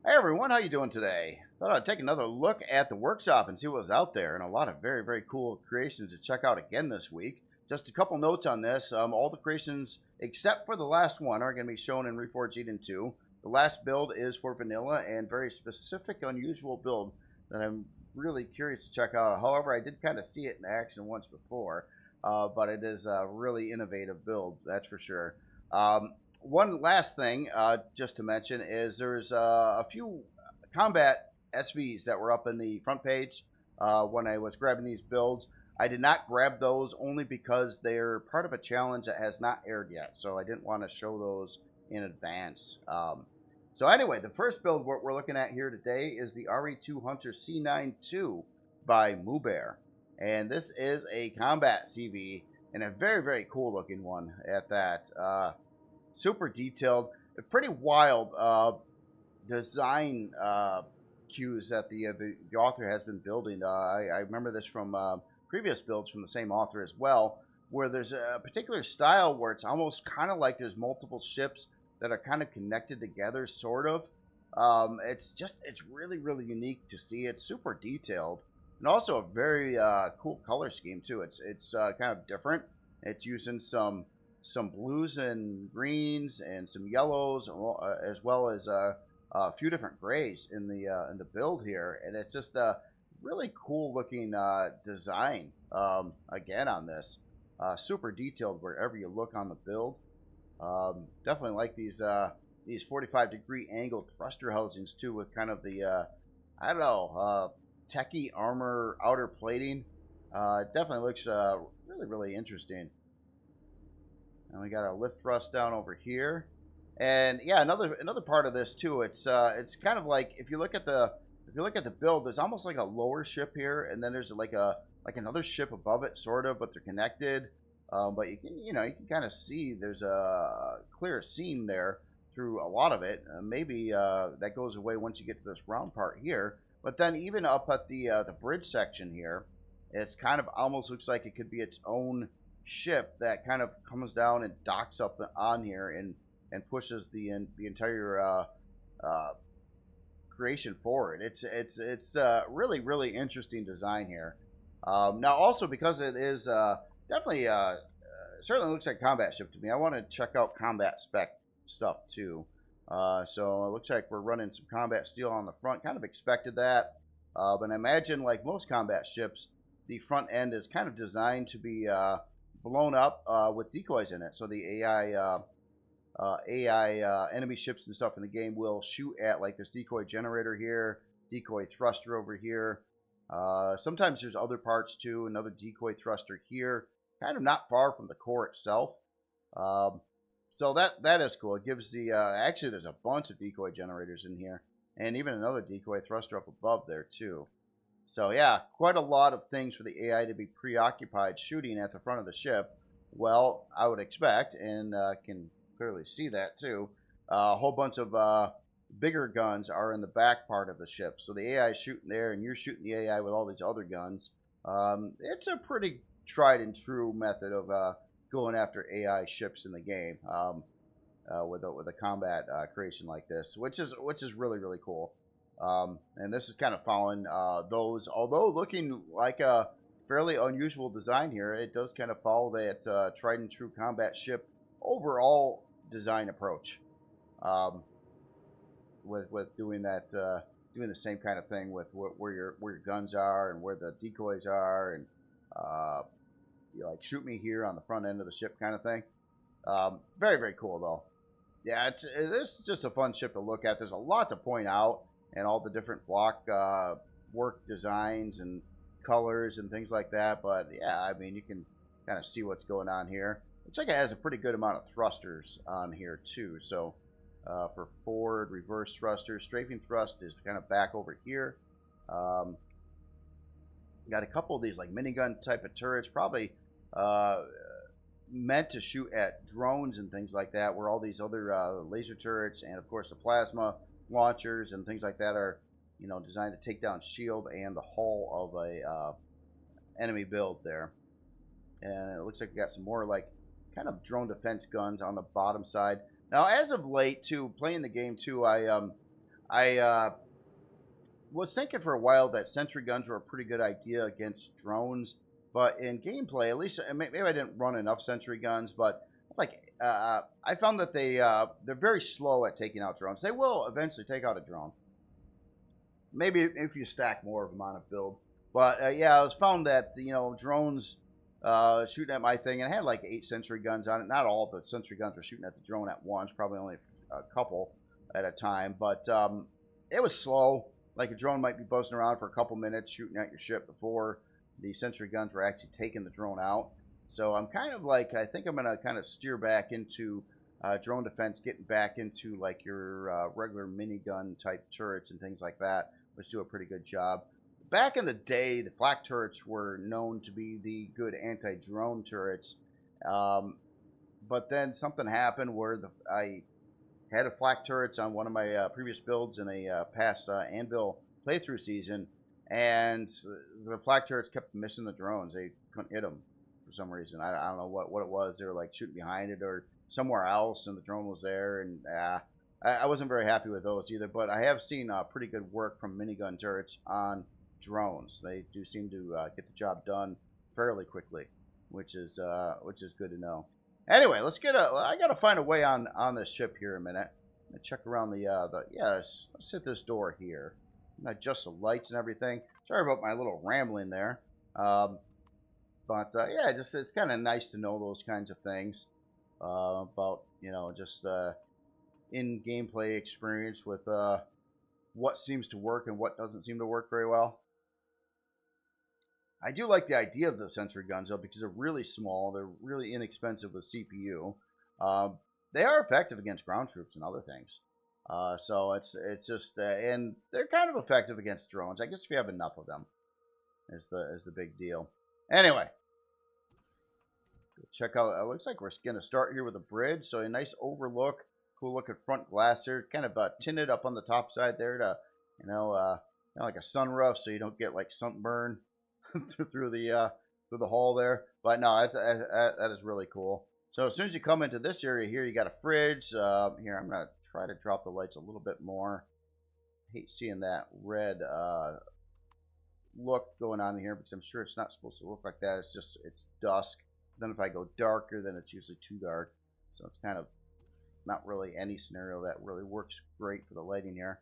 Hey everyone, how you doing today? Thought I'd take another look at the workshop and see what was out there, and a lot of very cool creations to check out again this week. Just a couple notes on this. All the creations except for the last one are going to be shown in Reforged Eden 2. The last build is for vanilla and very specific, unusual build that I'm really curious to check out. However, I did kind of see it in action once before, but it is a really innovative build, that's for sure. One last thing, just to mention, is there's a few combat SVs that were up in the front page when I was grabbing these builds. I did not grab those only because they're part of a challenge that has not aired yet, so I didn't want to show those in advance. So anyway, the first build we're looking at here today is the RE2 Hunter C92 by Moobear. And this is a combat CV, and a very cool looking one at that. Super detailed, pretty wild design cues that the author has been building. I remember this from previous builds from the same author as well, where there's a particular style where it's almost kind of like there's multiple ships that are kind of connected together, sort of. It's really unique to see. It's super detailed, and also a very cool color scheme too. It's kind of different. It's using some blues and greens and some yellows, as well as a few different grays in the build here, and it's just a really cool looking design. Again on this, super detailed wherever you look on the build. Definitely like these 45-degree angled thruster housings too, with kind of the I don't know, techie armor outer plating. It definitely looks really interesting. And we got our lift thrust down over here, and yeah, another part of this too. It's kind of like if you look at the build, there's almost like a lower ship here, and then there's like another ship above it, sort of, but they're connected. But you can kind of see there's a clear seam there through a lot of it. Maybe that goes away once you get to this round part here. But then even up at the bridge section here, it's kind of almost looks like it could be its own ship that kind of comes down and docks up on here and pushes the entire creation forward. It's really interesting design here. Now also, because it is definitely certainly looks like combat ship to me, I want to check out combat spec stuff too. So it looks like we're running some combat steel on the front. Kind of expected that, but I imagine, like most combat ships, the front end is kind of designed to be blown up with decoys in it, so the AI enemy ships and stuff in the game will shoot at like this decoy generator here, decoy thruster over here. Sometimes there's other parts too, another decoy thruster here, kind of not far from the core itself. So that is cool. It gives the actually there's a bunch of decoy generators in here, and even another decoy thruster up above there too. So yeah, quite a lot of things for the AI to be preoccupied shooting at the front of the ship. Well, I would expect, and can clearly see that too. A whole bunch of bigger guns are in the back part of the ship. So the AI is shooting there, and you're shooting the AI with all these other guns. It's a pretty tried and true method of going after AI ships in the game with a combat creation like this, which is really cool. And this is kind of following those, although looking like a fairly unusual design here. It does kind of follow that tried and true combat ship overall design approach, with doing that, doing the same kind of thing with where your guns are and where the decoys are, and like shoot me here on the front end of the ship kind of thing. Very cool though. Yeah, this is just a fun ship to look at. There's a lot to point out, and all the different block work designs and colors and things like that. But yeah, I mean, you can kind of see what's going on here. Looks like it has a pretty good amount of thrusters on here too. So for forward, reverse thrusters, strafing thrust is kind of back over here. Got a couple of these like minigun type of turrets, probably meant to shoot at drones and things like that, where all these other laser turrets and of course the plasma launchers and things like that are, designed to take down shield and the hull of a enemy build there. And it looks like we got some more like kind of drone defense guns on the bottom side. Now, as of late, too, playing the game too, I I was thinking for a while that sentry guns were a pretty good idea against drones, but in gameplay, at least maybe I didn't run enough sentry guns, but like I found that they're very slow at taking out drones. They will eventually take out a drone. Maybe if you stack more of them on a build. But yeah, I was found that drones shooting at my thing, and I had like 8 sentry guns on it. Not all of the sentry guns were shooting at the drone at once, probably only a couple at a time. But it was slow. Like a drone might be buzzing around for a couple minutes shooting at your ship before the sentry guns were actually taking the drone out. So I'm kind of like, I think I'm going to kind of steer back into drone defense, getting back into like your regular minigun type turrets and things like that, which do a pretty good job. Back in the day, the flak turrets were known to be the good anti-drone turrets. But then something happened where I had a flak turrets on one of my previous builds in a past Anvil playthrough season, and the flak turrets kept missing the drones. They couldn't hit them for some reason. I don't know what it was. They were like shooting behind it or somewhere else, and the drone was there, and I wasn't very happy with those either. But I have seen pretty good work from minigun turrets on drones. They do seem to get the job done fairly quickly, which is good to know. Anyway, I gotta find a way on this ship here a minute. I'm gonna check around yes. Let's hit this door here. Adjust the lights and everything. Sorry about my little rambling there. But yeah, it's kind of nice to know those kinds of things about just in gameplay experience with what seems to work and what doesn't seem to work very well. I do like the idea of the sentry guns, though, because they're really small. They're really inexpensive with CPU. They are effective against ground troops and other things. So it's just, and they're kind of effective against drones. I guess if you have enough of them, is the big deal. Anyway, check out. It looks like we're gonna start here with a bridge. So a nice overlook, cool looking front glass there, kind of tinted up on the top side there to, like a sunroof, so you don't get like sunburn through the hall there. But no, that is really cool. So as soon as you come into this area here, you got a fridge. Here, I'm gonna try to drop the lights a little bit more. I hate seeing that red look going on here because I'm sure it's not supposed to look like that. It's dusk. Then if I go darker, then it's usually too dark. So it's kind of not really any scenario that really works great for the lighting here.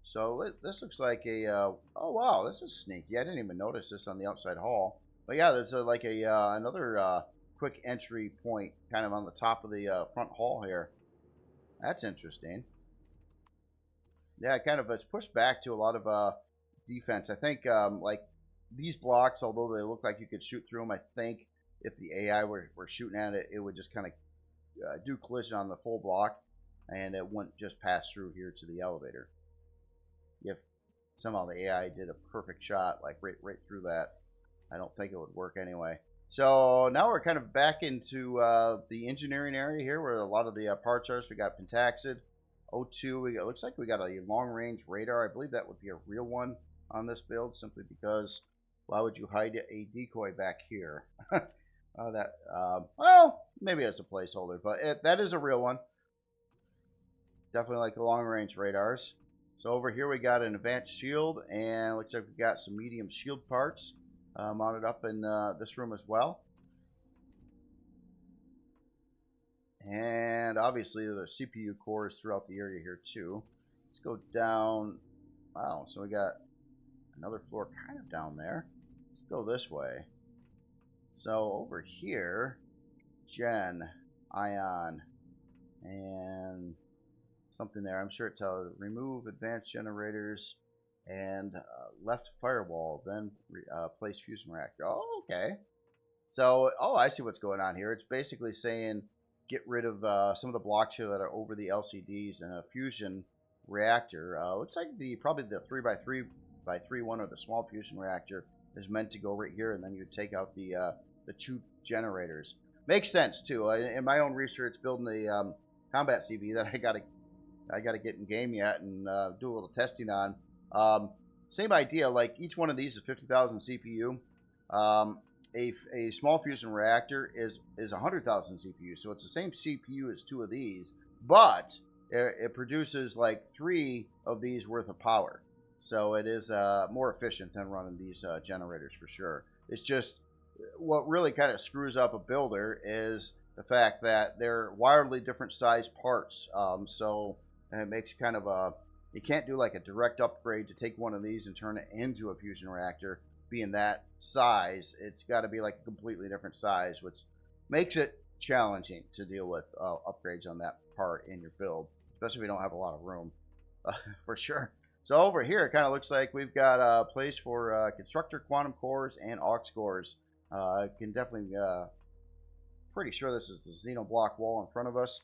So this looks like a, oh wow, this is sneaky. I didn't even notice this on the outside hall. But yeah, there's another quick entry point kind of on the top of the front hall here. That's interesting. Yeah, it's pushed back to a lot of defense. I think like these blocks, although they look like you could shoot through them, I think if the AI were shooting at it, it would just kind of do collision on the full block, and it wouldn't just pass through here to the elevator. If somehow the AI did a perfect shot, like right through that, I don't think it would work anyway. So now we're kind of back into the engineering area here, where a lot of the parts are. So we got Pentaxid, O2. It looks like we got a long-range radar. I believe that would be a real one on this build, simply because why would you hide a decoy back here? Well, maybe as a placeholder, but that is a real one. Definitely like the long-range radars. So over here we got an advanced shield, and looks like we got some medium shield parts mounted up in this room as well. And obviously there's CPU cores throughout the area here too. Let's go down. Wow, so we got another floor kind of down there. Let's go this way. So over here, Gen, Ion, and something there. I'm sure it tells remove advanced generators and left firewall, then place fusion reactor. Oh, okay. So, I see what's going on here. It's basically saying get rid of some of the blocks here that are over the LCDs, and a fusion reactor. Looks like probably the 3x3x3 one, or the small fusion reactor, is meant to go right here, and then you take out the 2 generators. Makes sense too. In my own research, building the combat CV that I got to get in game yet and do a little testing on. Same idea. Like each one of these is 50,000 CPU. A small fusion reactor is 100,000 CPU, so it's the same CPU as 2 of these, but it produces like 3 of these worth of power. So it is more efficient than running these generators for sure. It's just what really kind of screws up a builder is the fact that they're wildly different size parts. So it makes kind of a, you can't do like a direct upgrade to take one of these and turn it into a fusion reactor being that size. It's got to be like a completely different size, which makes it challenging to deal with upgrades on that part in your build, especially if you don't have a lot of room for sure. So over here, it kind of looks like we've got a place for constructor quantum cores and aux cores. Can definitely, pretty sure this is the xenoblock wall in front of us.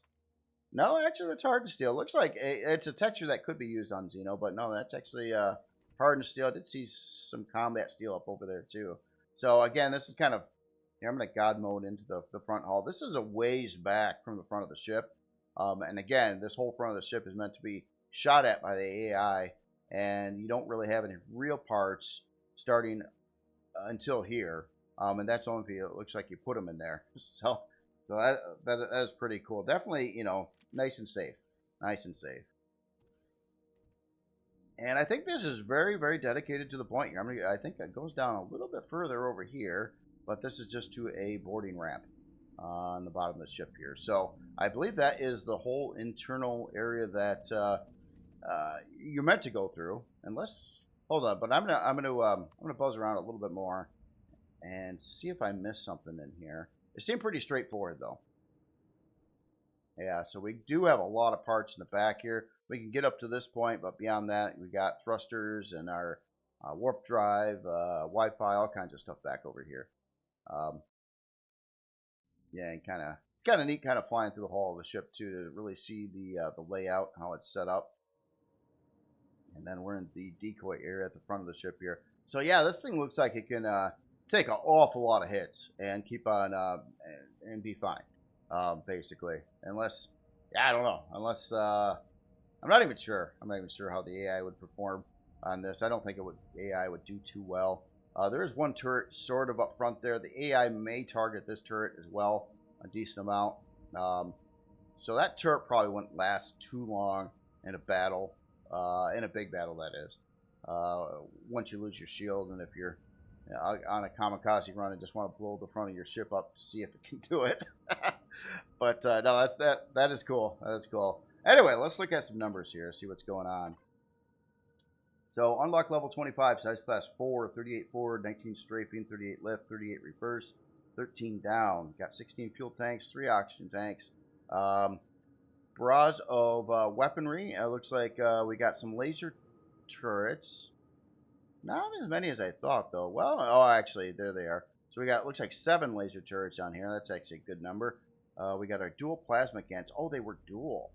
No, actually, that's hardened steel. Looks like it's a texture that could be used on Xeno, but no, that's actually hardened steel. I did see some combat steel up over there too. So again, this is kind of, here, I'm going to God mode into the front hull. This is a ways back from the front of the ship. And again, this whole front of the ship is meant to be shot at by the AI, and you don't really have any real parts starting until here. And that's only if it looks like you put them in there. So that is pretty cool. Definitely, you know, nice and safe. Nice and safe. And I think this is very, very dedicated to the point here. I think it goes down a little bit further over here, but this is just to a boarding ramp on the bottom of the ship here. So I believe that is the whole internal area that you're meant to go through. Unless, hold on, but I'm gonna buzz around a little bit more and see if I missed something in here. It seemed pretty straightforward though. Yeah, so we do have a lot of parts in the back here. We can get up to this point, but beyond that, we got thrusters and our warp drive, Wi-Fi, all kinds of stuff back over here. Yeah, and it's kind of neat, kind of flying through the hull of the ship too, to really see the layout, how it's set up. And then we're in the decoy area at the front of the ship here. So yeah, this thing looks like it can take an awful lot of hits and keep on and be fine, basically. Unless, yeah, I don't know. Unless I'm not even sure. I'm not even sure how the AI would perform on this. I don't think AI would do too well. There is one turret sort of up front there. The AI may target this turret as well, a decent amount. So that turret probably wouldn't last too long in a battle, in a big battle, that is. Once you lose your shield, and if you're on a kamikaze run and just want to blow the front of your ship up to see if it can do it. But no, that is cool. That is cool. Anyway, let's look at some numbers here, see what's going on. So, unlock level 25, size class 4, 38 forward, 19 strafing, 38 lift, 38 reverse, 13 down. Got 16 fuel tanks, 3 oxygen tanks. Barrage of weaponry. It looks like we got some laser turrets. Not as many as I thought, though. Well, oh, actually, there they are. So we got, looks like 7 laser turrets on here. That's actually a good number. We got our dual plasma cans. Oh, they were dual.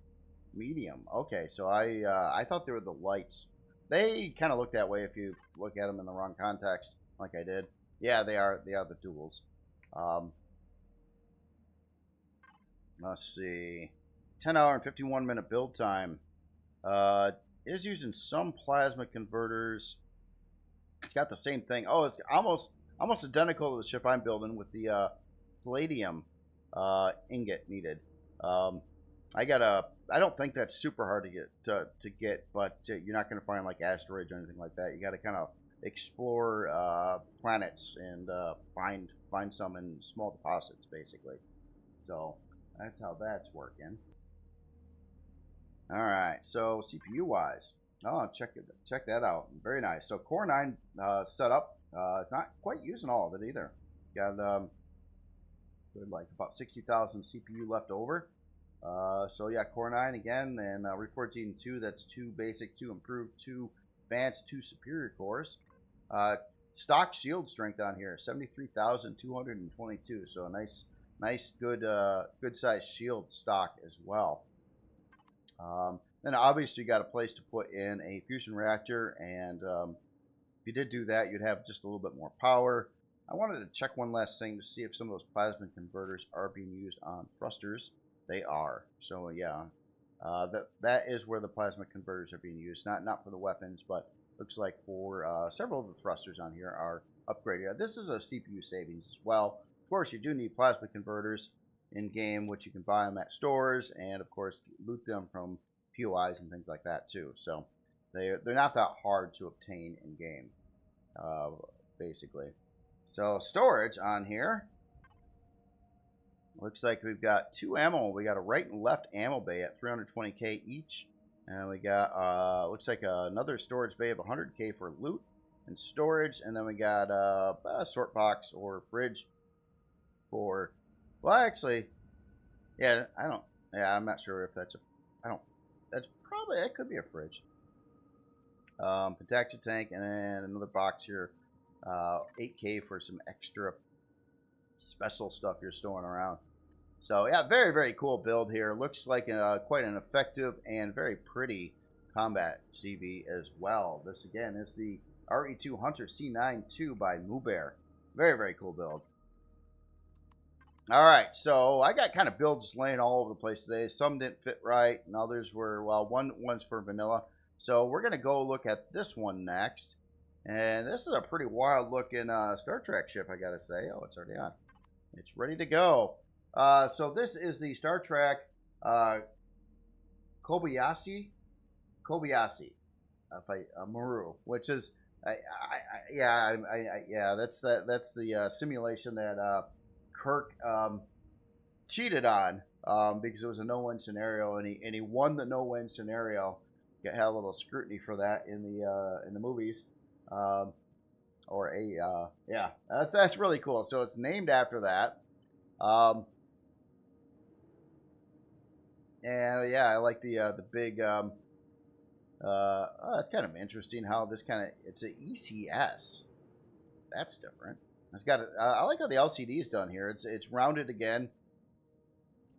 Medium. Okay, so I thought they were the lights. They kind of look that way if you look at them in the wrong context, like I did. Yeah, they are the duals. Let's see. 10-hour and 51-minute build time. Is using some plasma converters. It's got the same thing. Oh, it's almost identical to the ship I'm building with the palladium ingot needed. I don't think that's super hard to get, but you're not going to find like asteroids or anything like that. You got to kind of explore planets and find some in small deposits, basically. So that's how that's working. All right, so CPU wise, oh, check that out. Very nice. So Core 9 setup. It's not quite using all of it either. Got like about 60,000 CPU left over. So yeah, Core 9 again, and RE2 2. That's 2 basic, 2 improved, 2 advanced, 2 superior cores. Stock shield strength on here, 73,222. So a nice, good size shield stock as well. Then obviously you got a place to put in a fusion reactor, and if you did do that, you'd have just a little bit more power. I wanted to check one last thing to see if some of those plasma converters are being used on thrusters. They are. So yeah, that is where the plasma converters are being used. Not for the weapons, but looks like for several of the thrusters on here are upgraded. This is a CPU savings as well. Of course, you do need plasma converters in game, which you can buy them at stores, and of course loot them from POIs and things like that too. So they're not that hard to obtain in game, basically. So storage on here. Looks like we've got 2 ammo. We got a right and left ammo bay at 320k each. And we got, looks like another storage bay of 100k for loot and storage. And then we got a sort box or fridge for, well, actually, yeah, I'm not sure if that's that's probably, that could be a fridge. Protection tank, and then another box here, 8k for some extra special stuff you're storing around. So yeah, very, very cool build here. Looks like quite an effective and very pretty combat CV as well. This again is the RE2 Hunter C92 by Moobear. Very, very cool build. All right, so I got kind of builds laying all over the place today. Some didn't fit right, and others were, well, one's for vanilla. So we're going to go look at this one next. And this is a pretty wild looking Star Trek ship, I got to say. Oh, it's already on. It's ready to go. So this is the Star Trek Kobayashi, Maru, which is, yeah, that's the simulation that Kirk cheated on because it was a no-win scenario, and he won the no-win scenario. Had a little scrutiny for that in the movies, yeah, that's really cool. So it's named after that, and yeah, I like the big. That's kind of interesting how this it's an ECS. That's different. It's got I like how the LCD is done here. It's rounded again.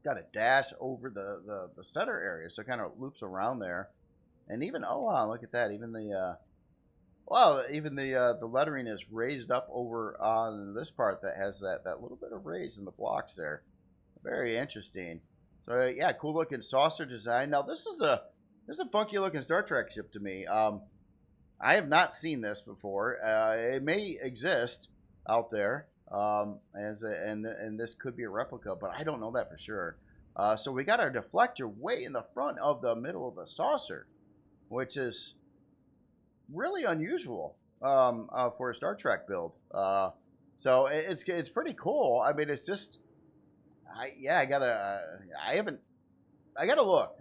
Got a dash over the center area, so it kind of loops around there. And even, oh wow, look at that. Even the the lettering is raised up over on this part that has that little bit of raise in the blocks there. Very interesting. So yeah, cool looking saucer design. Now this is a funky looking Star Trek ship to me. I have not seen this before. It may exist out there, and this could be a replica, but I don't know that for sure. So we got our deflector way in the front of the middle of the saucer, which is really unusual for a Star Trek build. So it's pretty cool. I mean, it's just, I gotta look.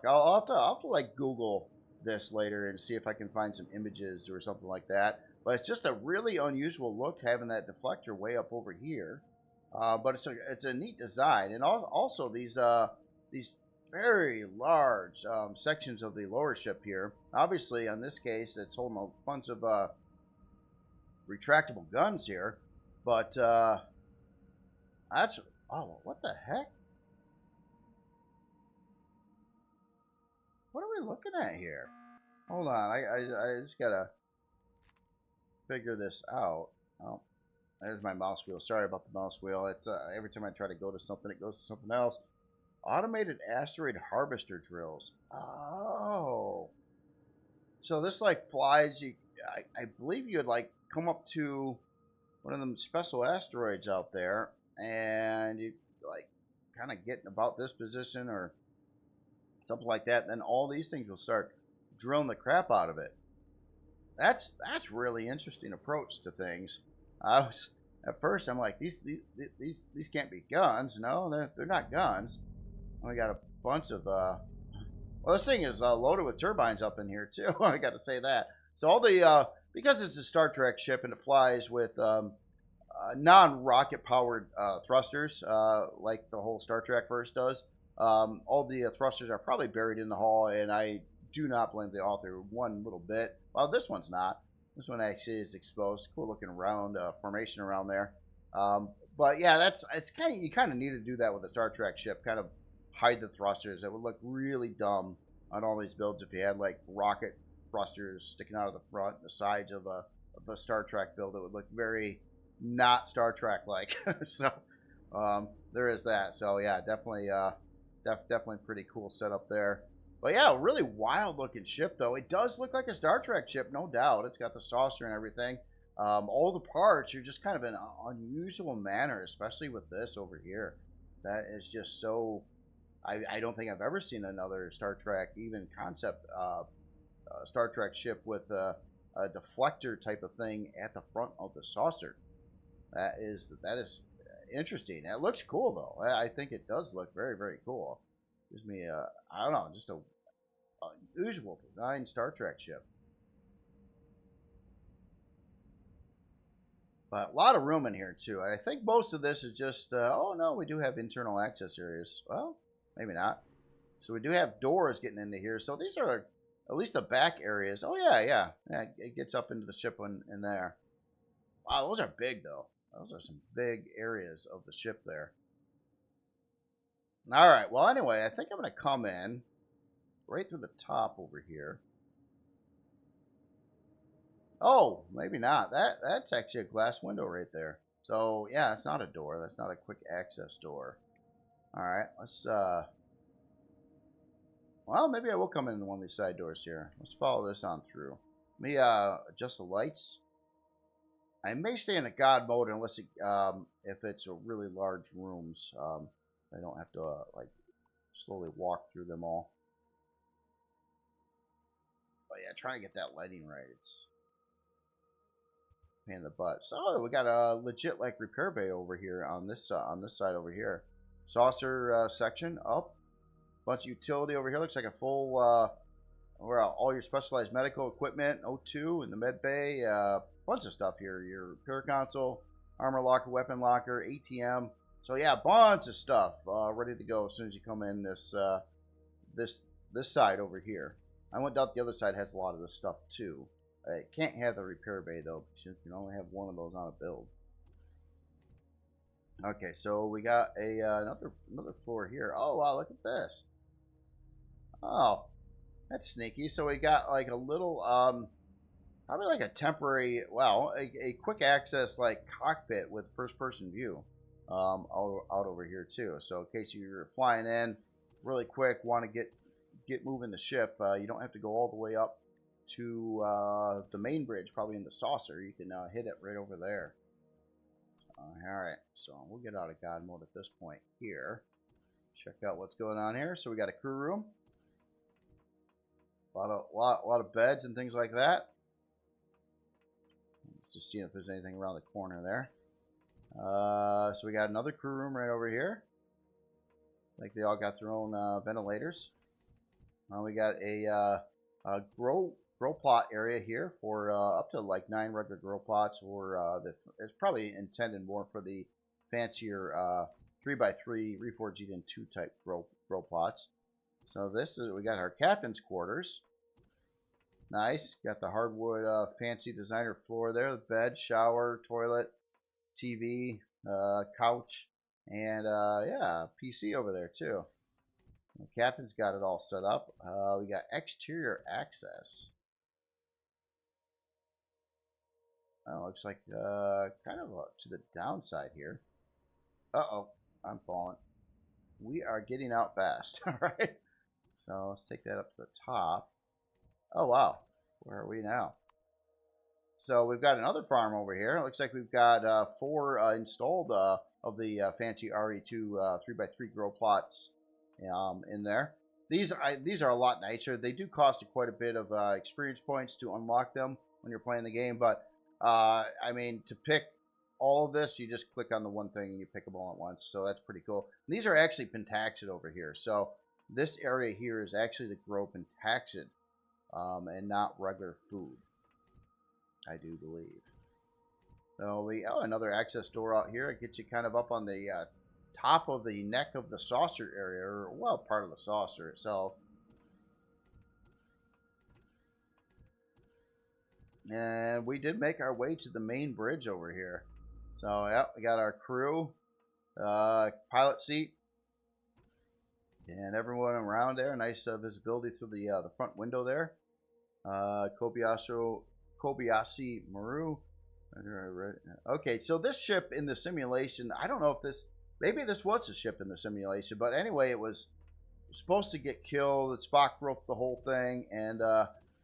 I'll have to like Google this later and see if I can find some images or something like that. But it's just a really unusual look having that deflector way up over here. But it's a neat design, and also these very large sections of the lower ship here. Obviously, in this case, it's holding a bunch of retractable guns here. But that's, oh, what the heck? What are we looking at here? Hold on, I just gotta figure this out. Oh, there's my mouse wheel. Sorry about the mouse wheel. It's every time I try to go to something, it goes to something else. Automated asteroid harvester drills. Oh, so this like flies. I believe you'd like come up to one of them special asteroids out there, and you like kind of get about this position or something like that. Then all these things will start drilling the crap out of it. That's really interesting approach to things. I was at first I'm like these can't be guns. No, they're not guns. We got a bunch of well, this thing is loaded with turbines up in here too. I got to say that. So all the because it's a Star Trek ship and it flies with non-rocket powered thrusters, like the whole Star Trek verse does. All the thrusters are probably buried in the hull, and I do not blame the author one little bit. Well, this one's not. This one actually is exposed. Cool looking round formation around there. But yeah, it's kind of, you kind of need to do that with a Star Trek ship. Kind of hide the thrusters. It would look really dumb on all these builds if you had like rocket thrusters sticking out of the front and the sides of a Star Trek build. It would look very not Star Trek like. So there is that. So yeah, definitely definitely pretty cool setup there. But yeah, really wild looking ship though. It does look like a Star Trek ship, no doubt. It's got the saucer and everything. All the parts are just kind of in an unusual manner, especially with this over here. That is just so, I don't think I've ever seen another Star Trek, even concept Star Trek ship with a deflector type of thing at the front of the saucer. That is interesting. It looks cool though. I think it does look very, very cool. Gives me I don't know, just a unusual design Star Trek ship. But a lot of room in here too. I think most of this is just oh no, we do have internal access areas. Well, maybe not. So we do have doors getting into here. So these are at least the back areas. Oh yeah. It gets up into the ship in there. Wow, those are big though. Those are some big areas of the ship there. All right. Well, anyway, I think I'm going to come in right through the top over here. Oh, maybe not. That's actually a glass window right there. So, yeah, it's not a door. That's not a quick access door. All right. Let's, well, maybe I will come in one of these side doors here. Let's follow this on through. Let me adjust the lights. I may stay in a God mode unless if it's a really large rooms. I don't have to like slowly walk through them all. But yeah, trying to get that lighting right. It's a pain in the butt. So we got a legit like repair bay over here on this side over here. Saucer section up. Bunch of utility over here. Looks like a full where all your specialized medical equipment, O2 in the med bay. Bunch of stuff here. Your repair console, armor locker, weapon locker, ATM. So yeah, bunch of stuff ready to go as soon as you come in this side over here. I went down the other side, has a lot of this stuff too. It can't have the repair bay though, because you can only have one of those on a build. Okay, so we got a another floor here. Oh wow, look at this. Oh, that's sneaky. So we got like a little probably like a temporary, well, a quick access like cockpit with first person view out over here too. So in case you're flying in really quick, want to get moving the ship, you don't have to go all the way up to the main bridge, probably in the saucer. You can hit it right over there. All right, so we'll get out of God mode at this point here. Check out what's going on here. So we got a crew room, a lot of beds and things like that. Just seeing if there's anything around the corner there. So we got another crew room right over here. Like they all got their own ventilators. We got a grow plot area here for up to like 9 regular grow plots, or it's probably intended more for the fancier 3x3 reforged in 2 type grow plots. So this is, we got our captain's quarters. Nice. Got the hardwood fancy designer floor there. The bed, shower, toilet, TV, couch, and yeah, PC over there too. The captain's got it all set up. We got exterior access. Looks like kind of to the downside here. Uh-oh, I'm falling. We are getting out fast. All right. So let's take that up to the top. Oh, wow. Where are we now? So we've got another farm over here. It looks like we've got 4 installed of the fancy RE2 3x3 grow plots in there. These are a lot nicer. They do cost you quite a bit of experience points to unlock them when you're playing the game. But, I mean, to pick all of this, you just click on the one thing and you pick them all at once. So that's pretty cool. These are actually pentaxid over here. So this area here is actually to grow pentaxid. And not regular food, I do believe. So another access door out here. It gets you kind of up on the top of the neck of the saucer area, or well, part of the saucer itself. And we did make our way to the main bridge over here. So yeah, we got our crew, pilot seat, and everyone around there. Nice visibility through the front window there. Kobayashi Maru. Okay, so this ship in the simulation, I don't know if this, maybe this was a ship in the simulation, but anyway, it was supposed to get killed. Spock broke the whole thing, and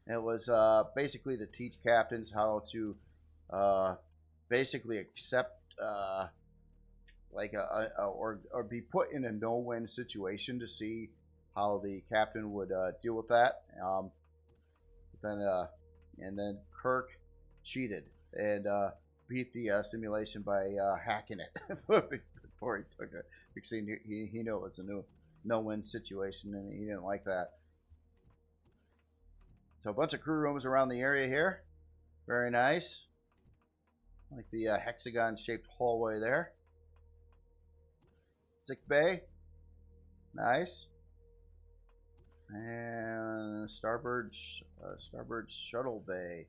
it was basically to teach captains how to basically accept like or be put in a no-win situation to see how the captain would deal with that. And then Kirk cheated and beat the simulation by hacking it before he took it, because he knew it was a no-win situation, and he didn't like that. So a bunch of crew rooms around the area here. Very nice. Like the hexagon-shaped hallway there. Sick bay. Nice. And starboard shuttle bay.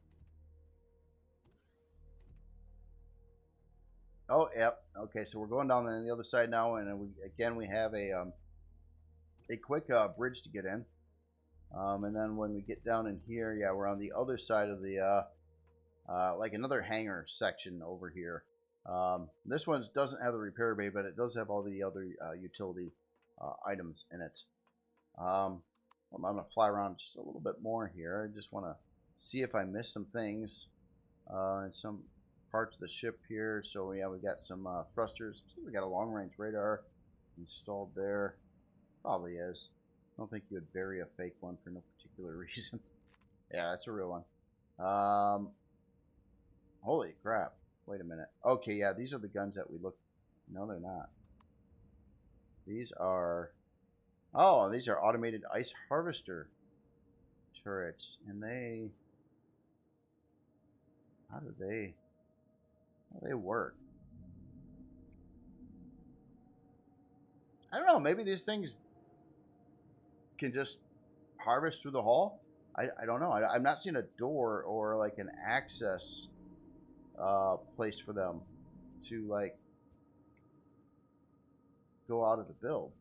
Oh, yep. Okay, so we're going down on the other side now, and we have a quick bridge to get in. And then when we get down in here, yeah, we're on the other side of the like another hangar section over here. This one doesn't have the repair bay, but it does have all the other utility items in it. I'm going to fly around just a little bit more here. I just want to see if I missed some things in some parts of the ship here. So yeah, we got some thrusters. We got a long-range radar installed there. Probably is. I don't think you would bury a fake one for no particular reason. Yeah, that's a real one. Holy crap. Wait a minute. Okay, yeah, these are the guns that we looked. No, they're not. These are... Oh, these are automated ice harvester turrets. And they... How do they work? I don't know. Maybe these things can just harvest through the hull. I don't know. I'm not seeing a door or like an access place for them to like go out of the build.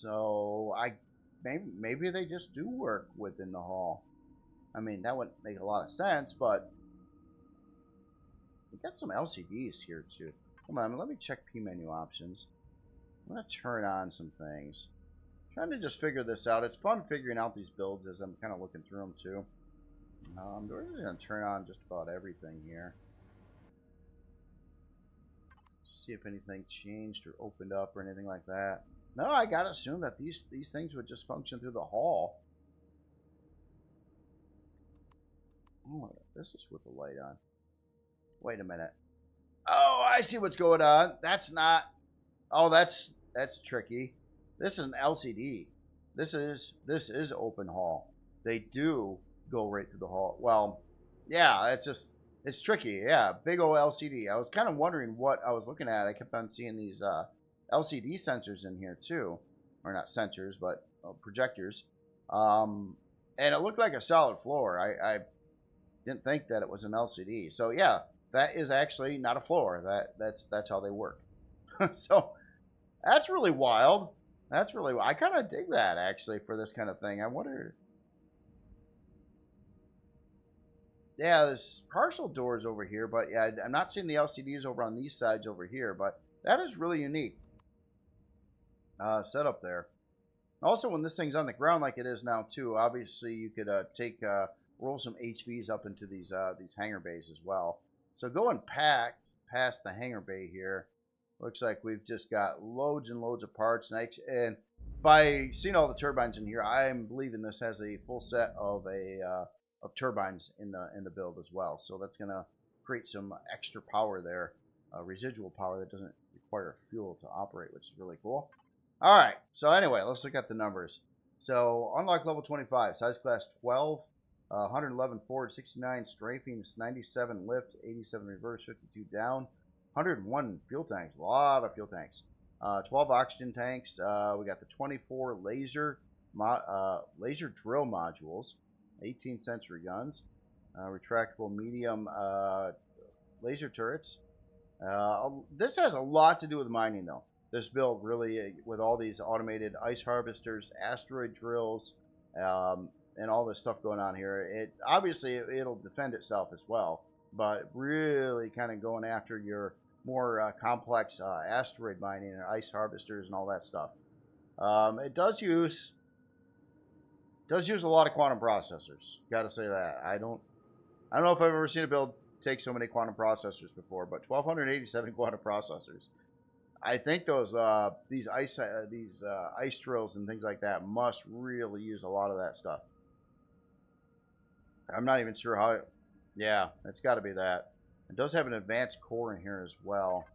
So maybe they just do work within the hull. I mean, that would make a lot of sense, but we got some LCDs here too. Come on, let me check P menu options. I'm gonna turn on some things. I'm trying to just figure this out. It's fun figuring out these builds as I'm kind of looking through them too. We're gonna turn on just about everything here. See if anything changed or opened up or anything like that. No, I gotta assume that these things would just function through the hull. Oh, this is with the light on. Wait a minute. Oh, I see what's going on. That's not. Oh, that's tricky. This is an LCD. This is open hull. They do go right through the hull. Well, yeah, it's tricky. Yeah, big old LCD. I was kind of wondering what I was looking at. I kept on seeing these LCD sensors in here too, or not sensors, but projectors. And it looked like a solid floor. I didn't think that it was an LCD. So yeah, that is actually not a floor. That's how they work. So that's really wild. That's really, I kind of dig that actually for this kind of thing. I wonder. Yeah, there's partial doors over here, but yeah, I'm not seeing the LCDs over on these sides over here, but that is really unique setup there. Also, when this thing's on the ground like it is now too, obviously you could roll some HVs up into these hangar bays as well. So going past the hangar bay here, looks like we've just got loads and loads of parts. And by seeing all the turbines in here, I'm believing this has a full set of turbines in the build as well. So that's going to create some extra power there, residual power that doesn't require fuel to operate, which is really cool. All right. So anyway, let's look at the numbers. So unlock level 25, size class 12, 111 forward, 69 strafing, 97 lift, 87 reverse, 52 down. 101 fuel tanks, a lot of fuel tanks. 12 oxygen tanks. We got the 24 laser drill modules, 18th century guns, retractable medium laser turrets. This has a lot to do with mining, though. This build really, with all these automated ice harvesters, asteroid drills, and all this stuff going on here. Obviously it'll defend itself as well, but really kind of going after your more complex asteroid mining and ice harvesters and all that stuff. It does use a lot of quantum processors. Got to say that. I don't know if I've ever seen a build take so many quantum processors before, but 1287 quantum processors. I think these ice drills and things like that must really use a lot of that stuff. I'm not even sure how. Yeah, it's got to be that. It does have an advanced core in here as well.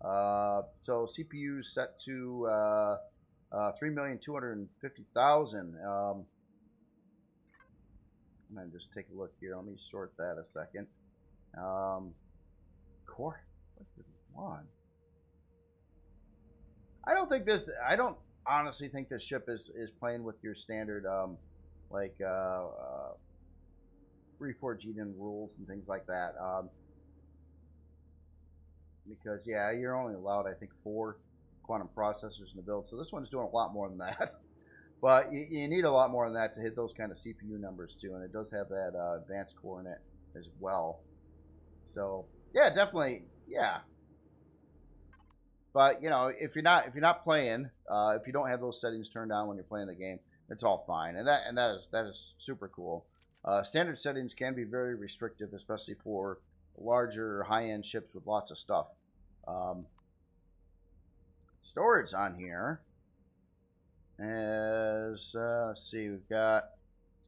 So CPU set to 3,250,000. I'm gonna just take a look here. Let me sort that a second. Core. What did we want? I don't honestly think this ship is playing with your standard like Reforged Eden rules and things like that. Because yeah, you're only allowed, I think, 4 quantum processors in the build. So this one's doing a lot more than that. But you need a lot more than that to hit those kind of CPU numbers too, and it does have that advanced core in it as well. So yeah, definitely, yeah. But you know, if you're not playing, if you don't have those settings turned on when you're playing the game, it's all fine, and that is super cool. Standard settings can be very restrictive, especially for larger high-end ships with lots of stuff. Storage on here is let's see, we've got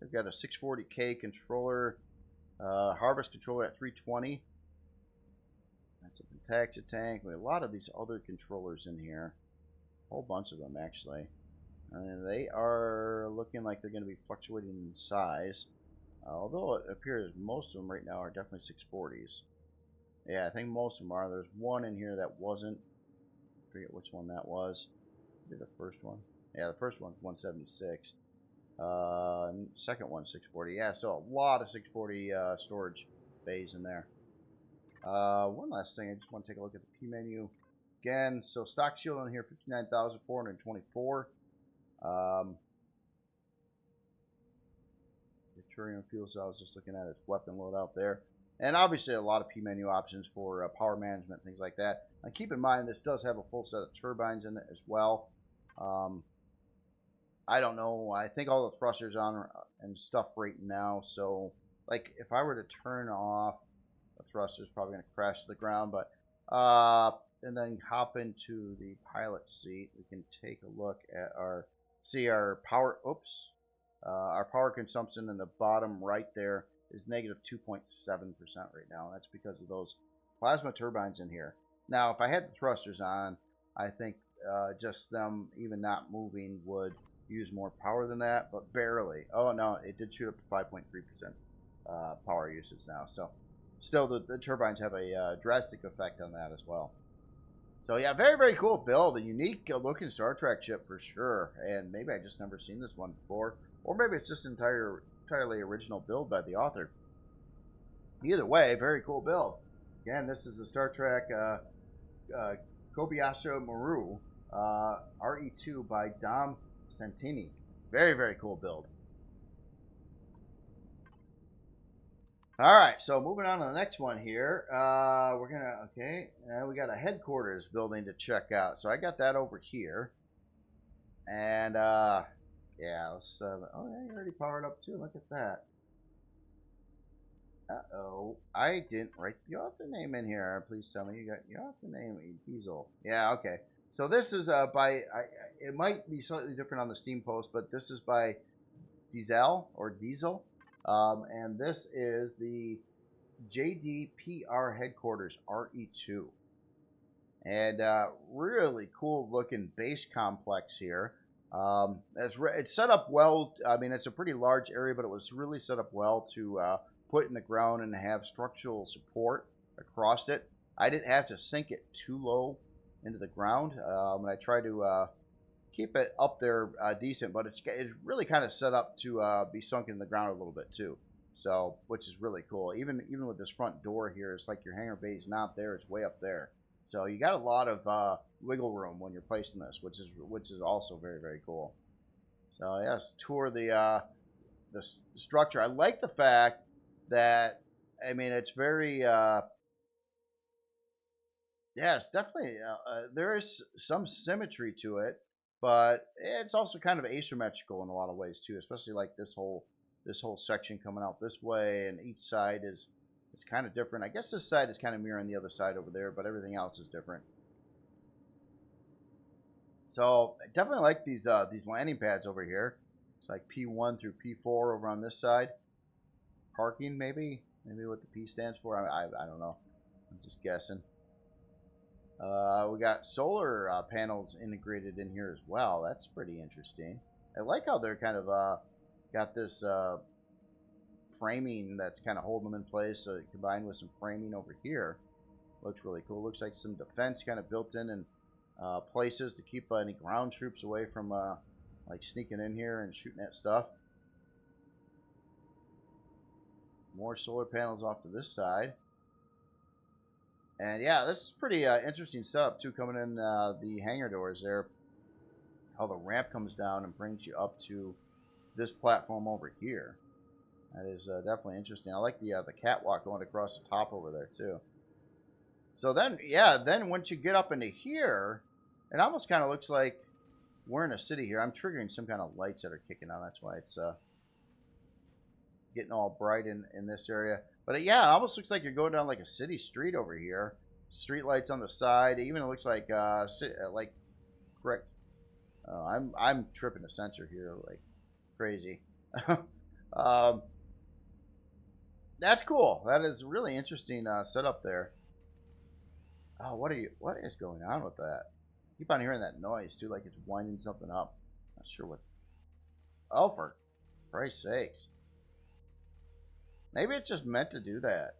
a 640K controller, harvest controller at 320. That's a Pentaxia tank. We have a lot of these other controllers in here, a whole bunch of them actually, and they are looking like they're going to be fluctuating in size. Although it appears most of them right now are definitely 640s. Yeah, I think most of them are. There's one in here that wasn't. I forget which one that was. Maybe the first one. Yeah, the first one's 176. Second one's 640. Yeah, so a lot of 640 storage bays in there. One last thing, I just want to take a look at the P menu again. So stock shield on here, 59,424. Empyrion fuel cell, I was just looking at its weapon loadout there. And obviously a lot of P menu options for power management, things like that. And keep in mind, this does have a full set of turbines in it as well. I don't know, I think all the thrusters on and stuff right now. So, like, if I were to turn off the thrusters, probably going to crash to the ground. But, and then hop into the pilot seat, we can take a look at our power, our power consumption in the bottom right there is negative 2.7% right now. That's because of those plasma turbines in here. Now, if I had the thrusters on, I think just them even not moving would use more power than that, but barely. Oh, no, it did shoot up to 5.3% power usage now. So still, the turbines have a drastic effect on that as well. So yeah, very, very cool build. A unique looking Star Trek ship for sure. And maybe I just never seen this one before. Or maybe it's just entirely original build by the author. Either way, very cool build. Again, this is the Star Trek Kobayashi Maru RE2 by Dom Santini. Very, very cool build. All right, so moving on to the next one here. We got a headquarters building to check out. So I got that over here. And yeah, let's oh yeah, you already powered up too. Look at that. Uh-oh. I didn't write the author name in here. Please tell me you got your author name, Diesel. Yeah, okay. So this is it might be slightly different on the Steam post, but this is by Diesel. And this is the JDPR headquarters RE2. And really cool looking base complex here. It's set up well. I mean, it's a pretty large area, but it was really set up well to put in the ground and have structural support across it. I didn't have to sink it too low into the ground. And I tried to keep it up there decent, but it's really kind of set up to be sunk in the ground a little bit too. So, which is really cool. Even with this front door here, it's like your hangar bay is not there; it's way up there. So you got a lot of wiggle room when you're placing this, which is also very, very cool. So yes, tour the structure. I like the fact that, I mean, it's very it's definitely there is some symmetry to it, but it's also kind of asymmetrical in a lot of ways too, especially like this whole section coming out this way, and each side is kind of different. I guess this side is kind of mirroring the other side over there, but everything else is different. So I definitely like these landing pads over here. It's like P1 through P4 over on this side. Parking, maybe what the P stands for. I don't know. I'm just guessing. We got solar panels integrated in here as well. That's pretty interesting. I like how they're kind of got this framing that's kind of holding them in place, combined with some framing over here. Looks really cool. Looks like some defense kind of built in places to keep any ground troops away from like sneaking in here and shooting at stuff. More solar panels off to this side. And yeah, this is pretty interesting setup too, coming in the hangar doors there. How the ramp comes down and brings you up to this platform over here. That is definitely interesting. I like the catwalk going across the top over there too. So then, yeah, then once you get up into here, it almost kind of looks like we're in a city here. I'm triggering some kind of lights that are kicking on. That's why it's getting all bright in this area. But yeah, it almost looks like you're going down like a city street over here. Street lights on the side. Even it looks like correct. I'm tripping the sensor here like crazy. That's cool. That is really interesting setup there. Oh, what is going on with that? Keep on hearing that noise too, like it's winding something up. Not sure what. Oh, for Christ's sakes. Maybe it's just meant to do that.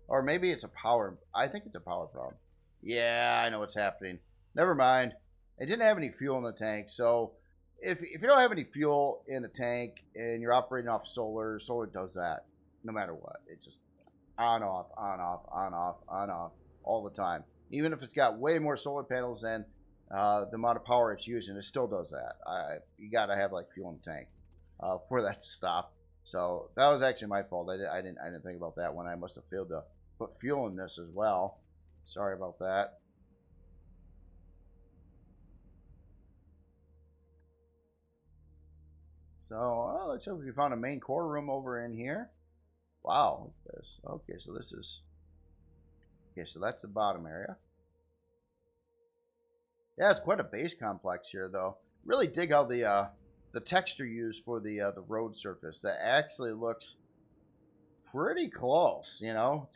Or maybe it's a power. I think it's a power problem. Yeah, I know what's happening. Never mind. It didn't have any fuel in the tank, so if you don't have any fuel in the tank and you're operating off solar does that no matter what. It just on off, on off, on off, on off all the time. Even if it's got way more solar panels than the amount of power it's using, it still does that. You got to have like fuel in the tank for that to stop. So that was actually my fault. I didn't think about that one. I must have failed to put fuel in this as well. Sorry about that. So looks like we found a main core room over in here. Wow, look at this. Okay, so this is so that's the bottom area. Yeah, it's quite a base complex here, though. Really dig how the texture used for the road surface. That actually looks pretty close, to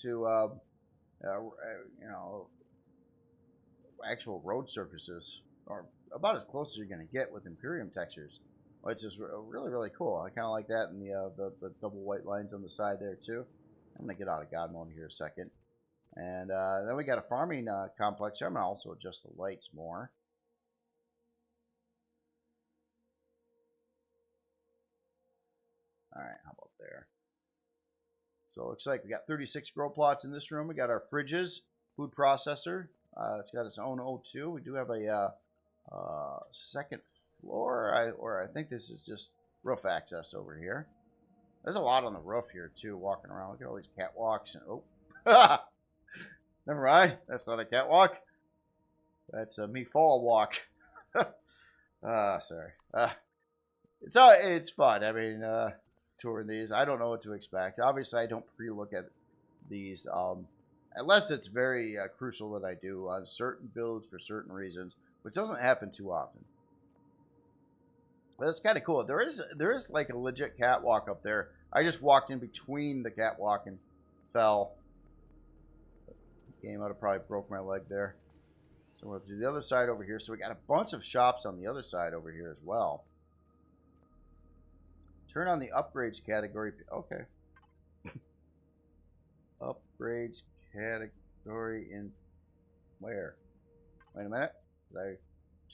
actual road surfaces, or about as close as you're going to get with Empyrion textures, which is really, really cool. I kind of like that, and the double white lines on the side there too. I'm going to get out of God mode here a second. And then we got a farming complex here. I'm going to also adjust the lights more. All right, how about there? So it looks like we got 36 grow plots in this room. We got our fridges, food processor. It's got its own O2. We do have a second floor, or I think this is just roof access over here. There's a lot on the roof here too, walking around. Look at all these catwalks. And, oh, never mind. That's not a catwalk. That's a me fall walk. Sorry. It's fun. I mean, touring these, I don't know what to expect. Obviously, I don't pre-look at these unless it's very crucial that I do on certain builds for certain reasons, which doesn't happen too often. But it's kind of cool. There is like a legit catwalk up there. I just walked in between the catwalk and fell. Game, I'd have probably broke my leg there. So we're to the other side over here. So we got a bunch of shops on the other side over here as well. Turn on the upgrades category. Okay. Upgrades category in where? Wait a minute. Did I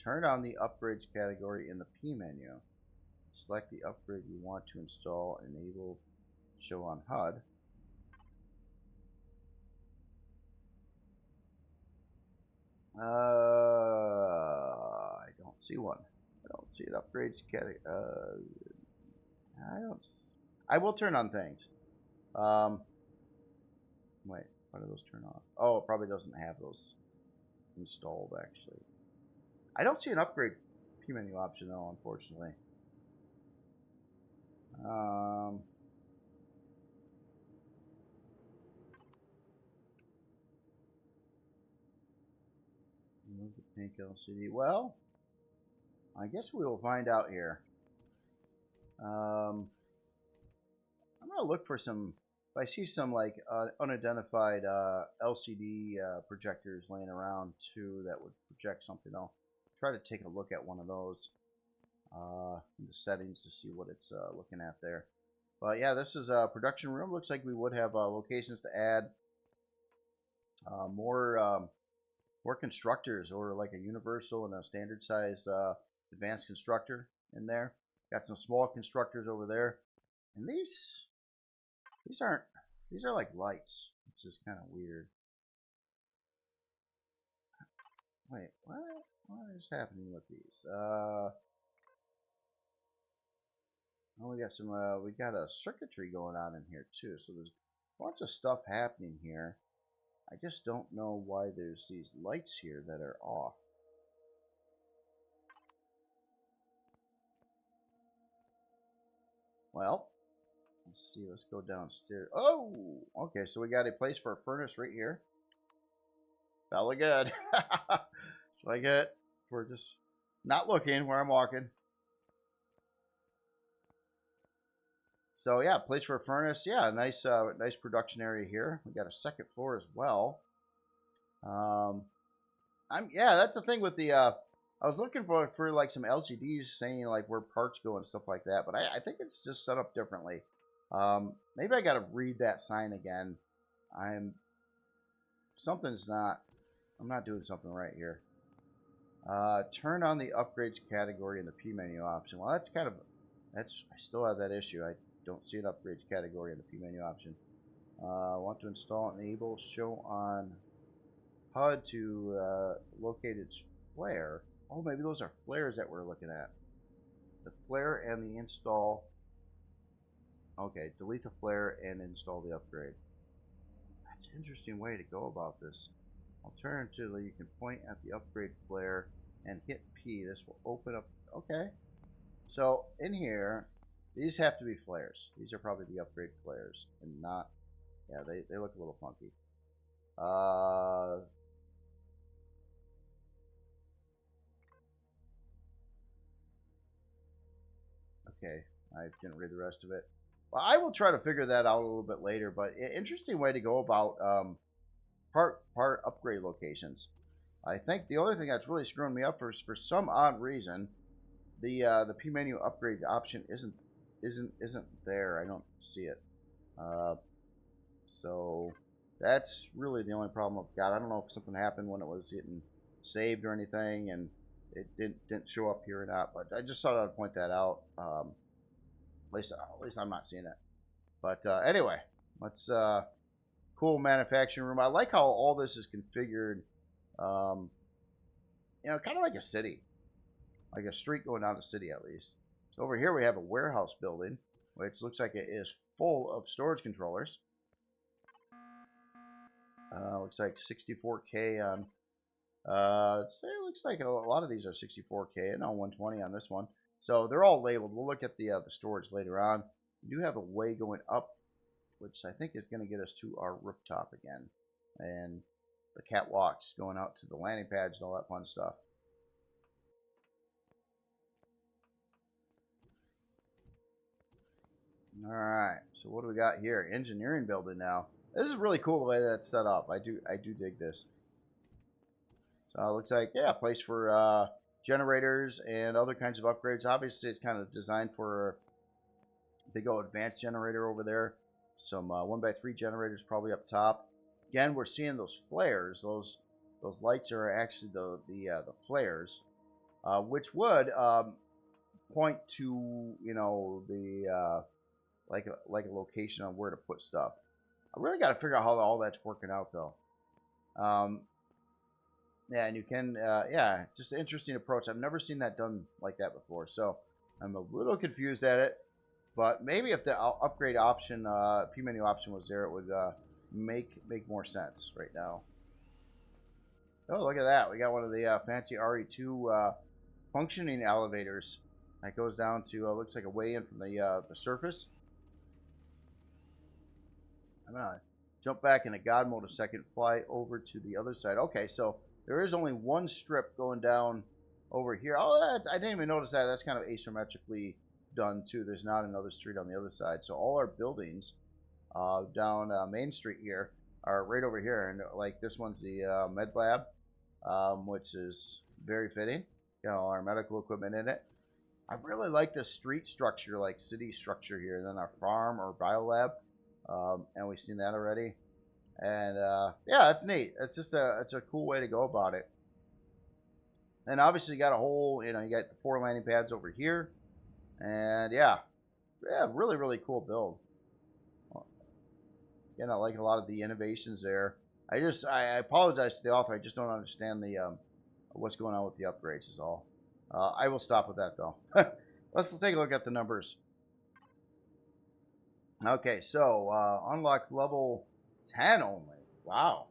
turn on the upgrades category in the P menu? Select the upgrade you want to install. Enable show on HUD. I don't see one. I don't see an upgrades category. I will turn on things. Wait, how do those turn off? Oh, it probably doesn't have those installed actually. I don't see an upgrade P menu option though, unfortunately. Move the pink LCD. Well, I guess we will find out here. I'm gonna look for some. If I see some like unidentified LCD projectors laying around too that would project something, I'll try to take a look at one of those in the settings to see what it's looking at there. But yeah, this is a production room. Looks like we would have locations to add more constructors, or like a universal and a standard size advanced constructor in there. Got some small constructors over there, and these are like lights, which is kind of weird. Wait, what is happening with these? Oh, we got some we got a circuitry going on in here too, so there's a bunch of stuff happening here. I just don't know why there's these lights here that are off. Well, let's see. Let's go downstairs. Oh, okay. So we got a place for a furnace right here. Fella good. Like it. We're just not looking where I'm walking. So yeah, place for a furnace. Yeah, nice, nice production area here. We got a second floor as well. Yeah, that's the thing with the. I was looking for like some LCDs saying like where parts go and stuff like that, but I think it's just set up differently. Maybe I got to read that sign again. I'm not doing something right here. Turn on the upgrades category in the P menu option. Well, I still have that issue. I don't see an upgrades category in the P menu option. Want to install enable show on HUD to located flare. Oh, maybe those are flares that we're looking at. The flare and the install. Okay, delete the flare and install the upgrade. That's an interesting way to go about this. Alternatively, you can point at the upgrade flare and hit P. This will open up. Okay. So in here, these have to be flares. These are probably the upgrade flares and not. Yeah, they look a little funky. Okay, I didn't read the rest of it. Well, I will try to figure that out a little bit later. But interesting way to go about part upgrade locations. I think the only thing that's really screwing me up for some odd reason, the P menu upgrade option isn't there. I don't see it. So that's really the only problem I've got. I don't know if something happened when it was getting saved or anything, and it didn't show up here or not. But I just thought I'd point that out. At least I'm not seeing it. But anyway, let's cool manufacturing room. I like how all this is configured. You know, kind of like a city, like a street going down the city at least. So over here we have a warehouse building, which looks like it is full of storage controllers. Looks like 64K on. It looks like a lot of these are 64K, and 120 on this one. So they're all labeled. We'll look at the storage later on. We do have a way going up, which I think is going to get us to our rooftop again, and the catwalks going out to the landing pads and all that fun stuff. All right, so what do we got here? Engineering building now. This is really cool the way that's set up. I do dig this. So it looks like, yeah, a place for generators and other kinds of upgrades. Obviously, it's kind of designed for a big old advanced generator over there. Some 1x3 generators probably up top. Again, we're seeing those flares. Those lights are actually the flares, which would point to, you know, the like a location on where to put stuff. I really got to figure out how all that's working out though. Yeah, and you can, yeah, just an interesting approach. I've never seen that done like that before, so I'm a little confused at it. But maybe if the upgrade option, P menu option was there, it would make more sense right now. Oh, look at that. We got one of the fancy RE2 functioning elevators that goes down to, looks like a way in from the surface. I'm going to jump back into God mode a second, fly over to the other side. Okay, so there is only one strip going down over here. Oh, I didn't even notice that. That's kind of asymmetrically done too. There's not another street on the other side. So all our buildings down Main Street here are right over here. And like this one's the med lab, which is very fitting. You know, our medical equipment in it. I really like this street structure, like city structure here. And then our farm or biolab, and we've seen that already. And yeah, it's neat. It's just it's a cool way to go about it. And obviously, you got a whole, you know, you got the 4 landing pads over here, and yeah, really, really cool build. You know, I like a lot of the innovations there. I apologize to the author. I just don't understand the what's going on with the upgrades is all. I will stop with that though. Let's take a look at the numbers. Okay, so unlocked level 10 only. Wow.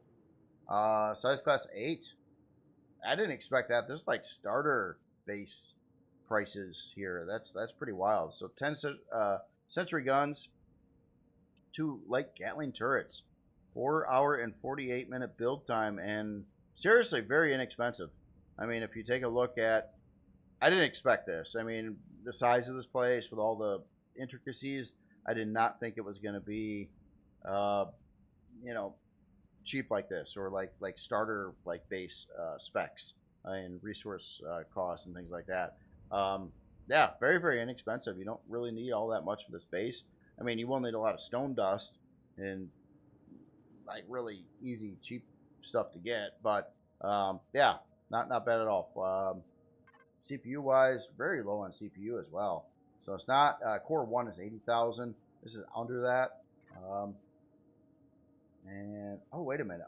Size class 8. I didn't expect that. There's like starter base prices here. That's pretty wild. So 10 Sentry guns, 2 light Gatling turrets, 4-hour and 48-minute build time, and seriously, very inexpensive. I mean, if you take a look at, I didn't expect this. I mean, the size of this place with all the intricacies, I did not think it was going to be, you know, cheap like this, or like starter like base specs and resource costs and things like that. Yeah, very, very inexpensive. You don't really need all that much for this base. I mean, you will need a lot of stone dust and like really easy, cheap stuff to get, but yeah, not bad at all. CPU wise, very low on CPU as well. So it's not core 1 is 80,000. This is under that. And oh wait a minute.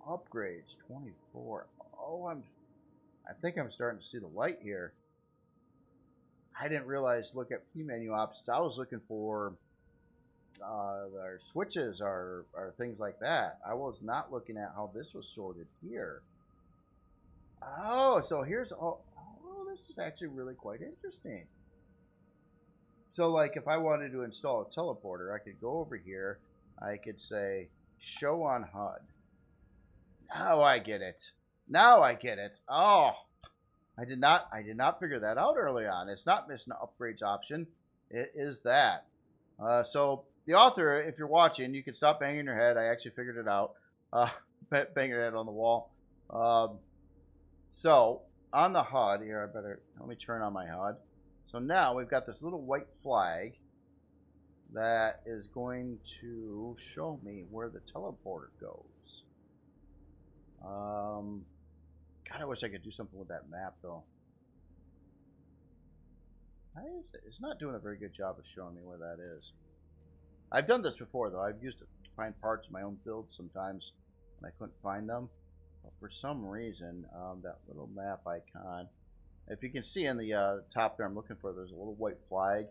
Upgrades 24. Oh, I think I'm starting to see the light here. I didn't realize look at P menu options. I was looking for our switches or things like that. I was not looking at how this was sorted here. Oh, so here's oh, this is actually really quite interesting. So like if I wanted to install a teleporter, I could go over here. I could say show on HUD. Now I get it. Now I get it. Oh, I did not figure that out early on. It's not missing an upgrades option. It is that. So the author, if you're watching, you can stop banging your head. I actually figured it out. Bang your head on the wall. So on the HUD here, let me turn on my HUD. So now we've got this little white flag that is going to show me where the teleporter goes. God, I wish I could do something with that map though. It's not doing a very good job of showing me where that is. I've done this before though. I've used it to find parts of my own build sometimes when I couldn't find them. But for some reason, that little map icon, if you can see in the top there I'm looking for, there's a little white flag.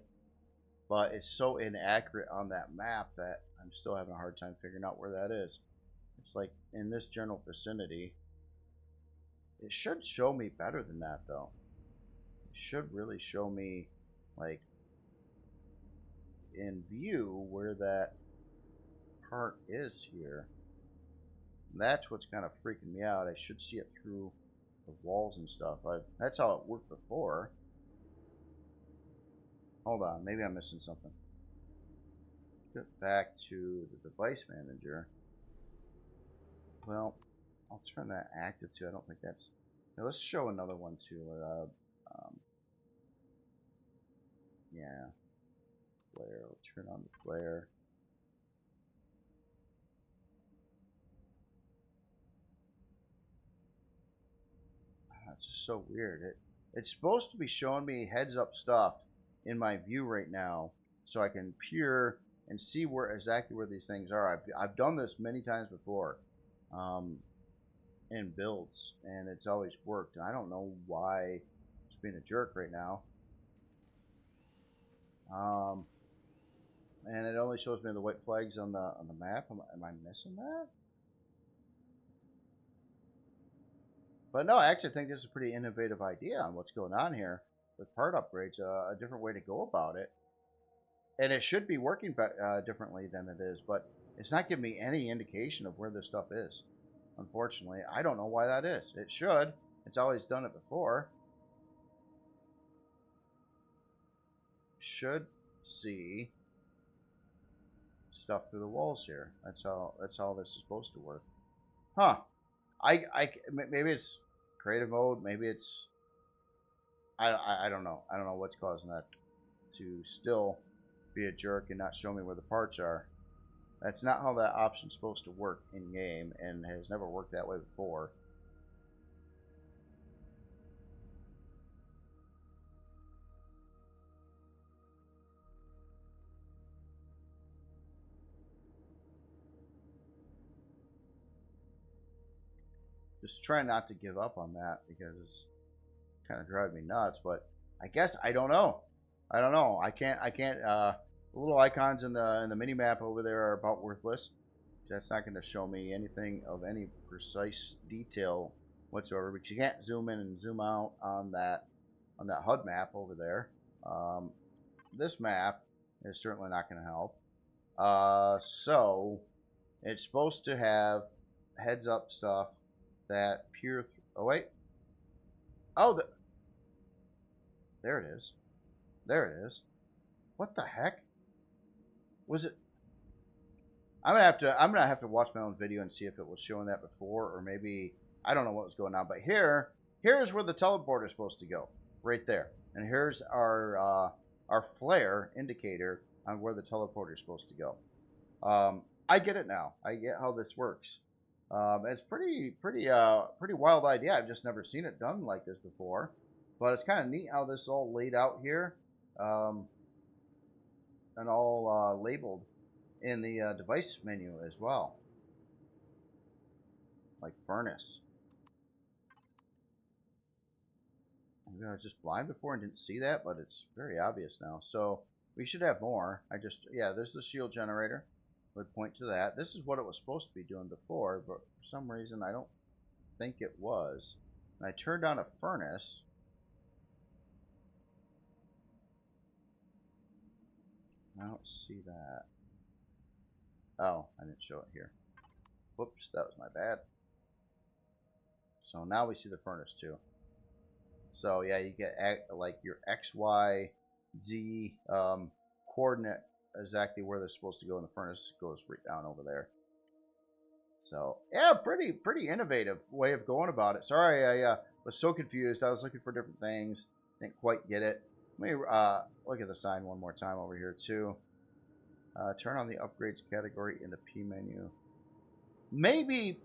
But it's so inaccurate on that map that I'm still having a hard time figuring out where that is. It's like in this general vicinity. It should show me better than that though. It should really show me like in view where that part is here. And that's what's kind of freaking me out. I should see it through the walls and stuff. That's how it worked before. Hold on, maybe I'm missing something. Get back to the device manager. Well, I'll turn that active too. I don't think that's. Now let's show another one too. Yeah, flare. I'll turn on the flare. It's just so weird. It's supposed to be showing me heads up stuff in my view right now, so I can peer and see exactly where these things are. I've done this many times before. In builds, and it's always worked, and I don't know why it's being a jerk right now. And it only shows me the white flags on the map. Am I missing that? But no, I actually think this is a pretty innovative idea on what's going on here with part upgrades, a different way to go about it. And it should be working differently than it is, but it's not giving me any indication of where this stuff is. Unfortunately, I don't know why that is. It should. It's always done it before. Should see stuff through the walls here. That's how this is supposed to work. Huh. Maybe it's creative mode. Maybe it's I don't know. I don't know what's causing that to still be a jerk and not show me where the parts are. That's not how that option's supposed to work in game, and has never worked that way before. Just trying not to give up on that because it's kind of driving me nuts. But I guess I don't know. I don't know. I can't. The little icons in the mini map over there are about worthless. That's not going to show me anything of any precise detail whatsoever, because you can't zoom in and zoom out on that HUD map over there. This map is certainly not going to help. So it's supposed to have heads up stuff that peer. Oh wait. Oh, there it is. There it is. What the heck? Was it? I'm gonna have to watch my own video and see if it was showing that before, or maybe I don't know what was going on. But here's where the teleporter is supposed to go, right there. And here's our flare indicator on where the teleporter is supposed to go. I get it now. I get how this works. It's pretty wild idea. I've just never seen it done like this before. But it's kind of neat how this is all laid out here, and all labeled in the device menu as well, like furnace. I was just blind before and didn't see that, but it's very obvious now. So we should have more. There's the shield generator. Would point to that. This is what it was supposed to be doing before, but for some reason I don't think it was. And I turned on a furnace. I don't see that. Oh, I didn't show it here. Whoops, that was my bad. So now we see the furnace too. So yeah, you get like your X, Y, Z coordinate exactly where they're supposed to go in the furnace. Goes right down over there. So yeah, pretty innovative way of going about it. Sorry, I was so confused. I was looking for different things. Didn't quite get it. Let me look at the sign one more time over here too. Turn on the upgrades category in the P menu. Maybe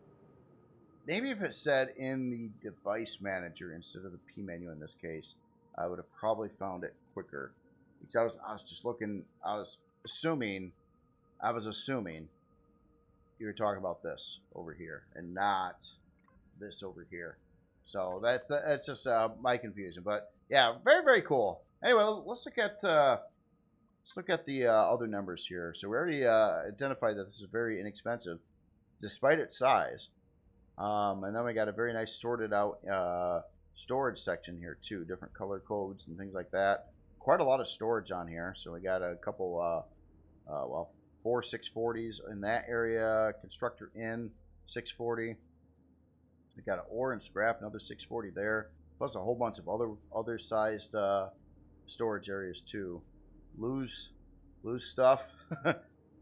if it said in the device manager instead of the P menu in this case, I would have probably found it quicker. Because I was just looking. I was assuming you were talking about this over here and not this over here. So that's just my confusion. But yeah, very cool. Anyway, let's look at the other numbers here. So we already identified that this is very inexpensive, despite its size. And then we got a very nice sorted out storage section here too, different color codes and things like that. Quite a lot of storage on here. So we got a couple, 4 640s in that area. Constructor in 640. We got an ore and scrap, another 640 there. Plus a whole bunch of other sized storage areas too. Lose stuff.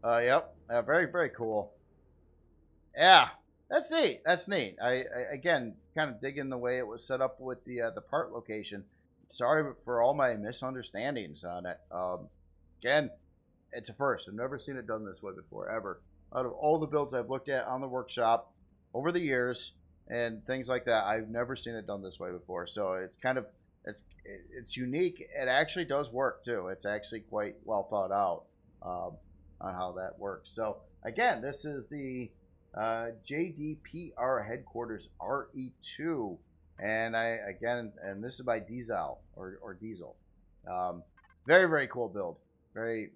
Yep. Very cool. Yeah, that's neat. I again kind of digging the way it was set up with the part location. Sorry for all my misunderstandings on it. Again, it's a first. I've never seen it done this way before, ever. Out of all the builds I've looked at on the workshop over the years and things like that, I've never seen it done this way before. So it's kind of it's unique. It actually does work too. It's actually quite well thought out on how that works. So again, this is the JDPR headquarters RE2, and this is by Diesel or Diesel. Very cool build. Very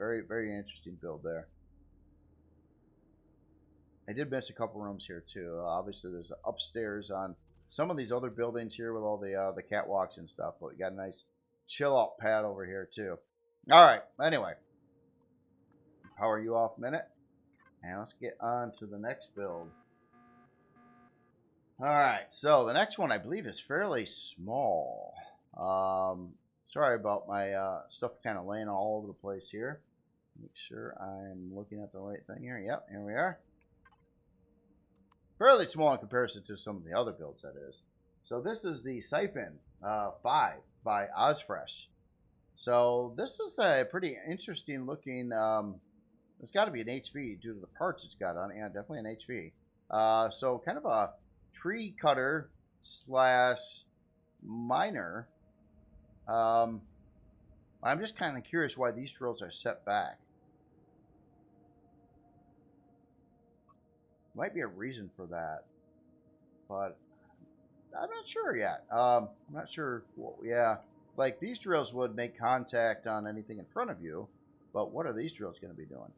interesting build there. I did miss a couple rooms here too. Obviously, there's upstairs on some of these other buildings here with all the catwalks and stuff, but we got a nice chill out pad over here too. All right. Anyway, power you off a minute, and let's get on to the next build. All right, so the next one I believe is fairly small. Sorry about my stuff kind of laying all over the place here. Make sure I'm looking at the right thing here. Yep, here we are. Fairly small in comparison to some of the other builds, that is. So this is the Siphon 5 by Ozfresh. So this is a pretty interesting looking, it's got to be an HV due to the parts it's got on it. Yeah, definitely an HV. So kind of a tree cutter slash miner. I'm just kind of curious why these drills are set back. Might be a reason for that, but I'm not sure yet. I'm not sure. Well, yeah, like these drills would make contact on anything in front of you, but what are these drills going to be doing?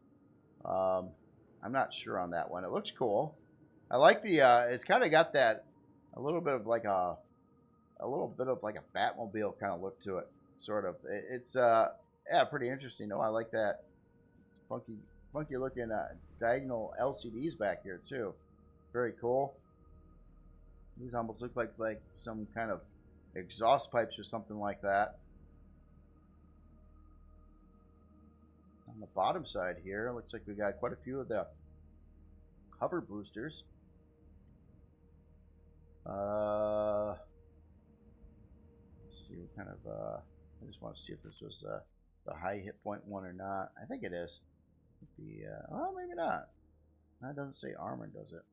I'm not sure on that one. It looks cool. I like the. It's kind of got that a little bit of like a Batmobile kind of look to it, sort of. It's yeah, pretty interesting. Oh, I like that funky looking diagonal LCDs back here too. Very cool. These almost look like some kind of exhaust pipes or something like that. On the bottom side here, looks like we got quite a few of the hover boosters. Let's see what kind of I just want to see if this was the high hit point one or not. I think it is. The oh, maybe not. That doesn't say armor, does it?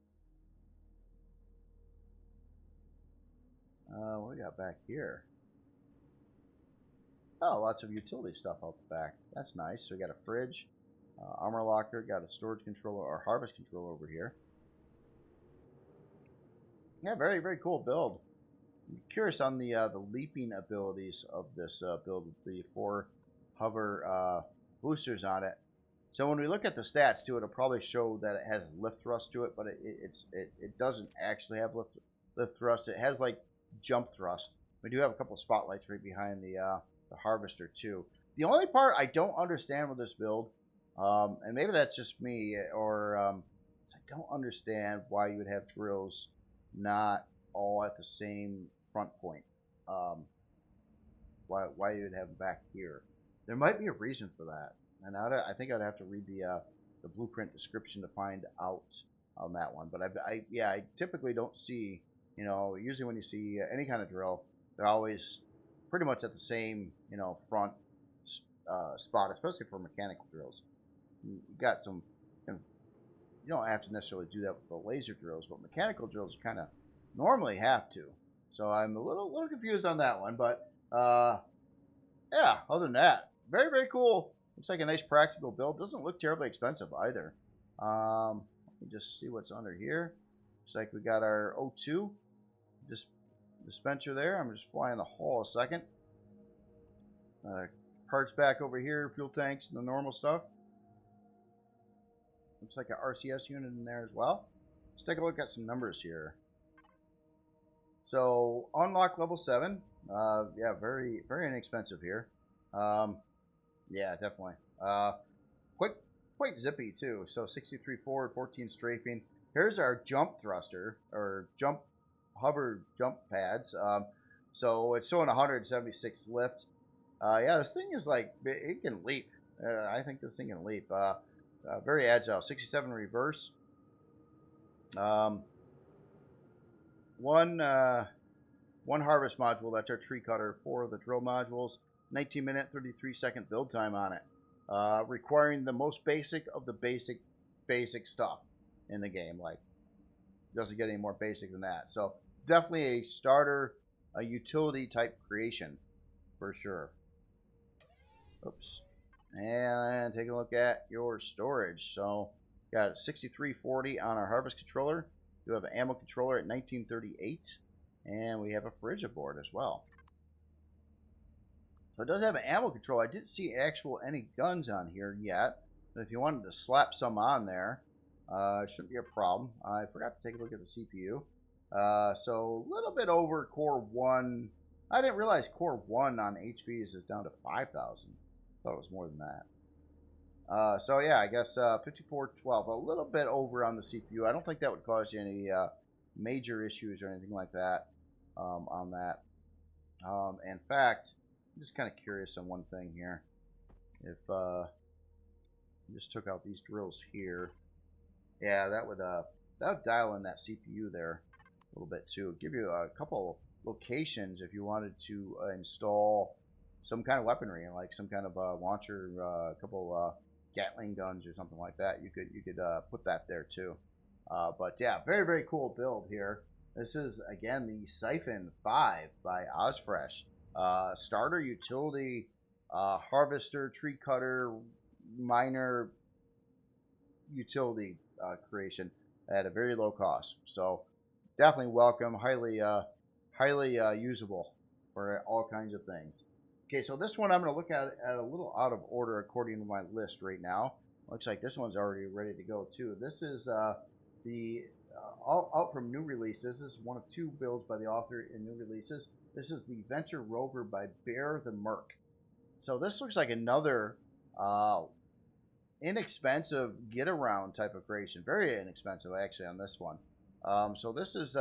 What we got back here? Oh, lots of utility stuff out the back. That's nice. So we got a fridge, armor locker, got a storage controller or harvest controller over here. Yeah, very, very cool build. I'm curious on the leaping abilities of this build with the 4 hover boosters on it. So when we look at the stats too, it'll probably show that it has lift thrust to it, but it doesn't actually have lift thrust. It has like jump thrust. We do have a couple of spotlights right behind the harvester too. The only part I don't understand with this build, and maybe that's just me, or I don't understand why you would have drills not all at the same front point. Why you would have them back here? There might be a reason for that. And I think I'd have to read the blueprint description to find out on that one. But I typically don't see, usually when you see any kind of drill, they're always pretty much at the same, front spot, especially for mechanical drills. You got some, you don't have to necessarily do that with the laser drills, but mechanical drills you kind of normally have to. So I'm a little confused on that one. But yeah, other than that, very, very cool. Looks like a nice practical build. Doesn't look terribly expensive either. Let me just see what's under here. Looks like we got our O2 dispenser there. I'm just flying the hull a second. Parts back over here, fuel tanks and the normal stuff. Looks like an RCS unit in there as well. Let's take a look at some numbers here. So unlock level 7. Yeah, very, very inexpensive here. Yeah, definitely. Quite zippy too. So 63 forward, 14 strafing. Here's our jump thruster or hover jump pads. So it's showing 176 lift. Yeah, this thing is like it can leap. I think this thing can leap. Very agile. 67 reverse. One harvest module. That's our tree cutter. 4 of the drill modules. 19-minute, 33-second build time on it, requiring the most basic of the basic stuff in the game. Like, doesn't get any more basic than that. So definitely a starter, a utility type creation for sure. Oops. And take a look at your storage. So got 6340 on our harvest controller. We have an ammo controller at 1938, and we have a fridge aboard as well. So it does have an ammo control. I didn't see any guns on here yet. But if you wanted to slap some on there, it shouldn't be a problem. I forgot to take a look at the CPU. So a little bit over core 1. I didn't realize core 1 on HVs is down to 5,000. Thought it was more than that. So yeah, I guess 5412. A little bit over on the CPU. I don't think that would cause you any major issues or anything like that on that. In fact, I'm just kind of curious on one thing here. If I just took out these drills here, yeah, that would dial in that CPU there a little bit too. Give you a couple locations if you wanted to install some kind of weaponry, like some kind of launcher, a couple Gatling guns or something like that. You could put that there too. But yeah, very, very cool build here. This is again the Siphon 5 by Ozfresh. Starter utility, harvester, tree cutter, miner utility creation at a very low cost. So definitely welcome, highly usable for all kinds of things. Okay, so this one I'm going to look at a little out of order according to my list right now. Looks like this one's already ready to go too. This is the out from new releases. This is one of 2 builds by the author in new releases. This is the Venture Rover by Bear the Merc. So this looks like another inexpensive get around type of creation. Very inexpensive actually on this one. So this is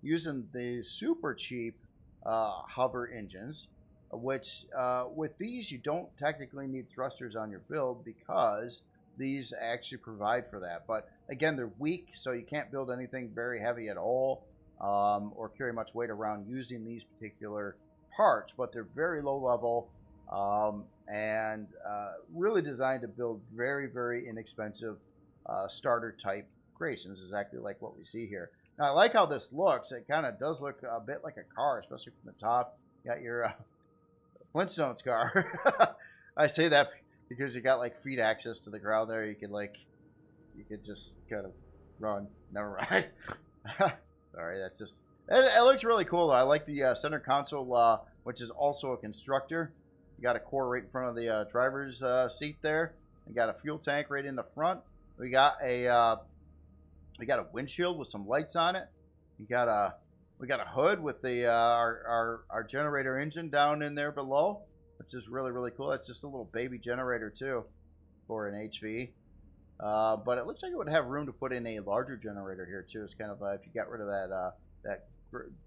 using the super cheap hover engines, which with these you don't technically need thrusters on your build because these actually provide for that. But again, they're weak, so you can't build anything very heavy at all or carry much weight around using these particular parts. But they're very low level and really designed to build very, very inexpensive starter type creations, exactly like what we see here. Now, I like how this looks. It kind of does look a bit like a car, especially from the top. You got your Flintstones car. I say that because you got like feet access to the ground there. You could just kind of run. Never mind. Sorry, that's just it looks really cool though. I like the center console, which is also a constructor. You got a core right in front of the driver's seat there. You got a fuel tank right in the front. We got a windshield with some lights on it. We got a hood with the our generator engine down in there below, which is really, really cool. It's just a little baby generator too for an HV. But it looks like it would have room to put in a larger generator here too. It's kind of if you got rid of that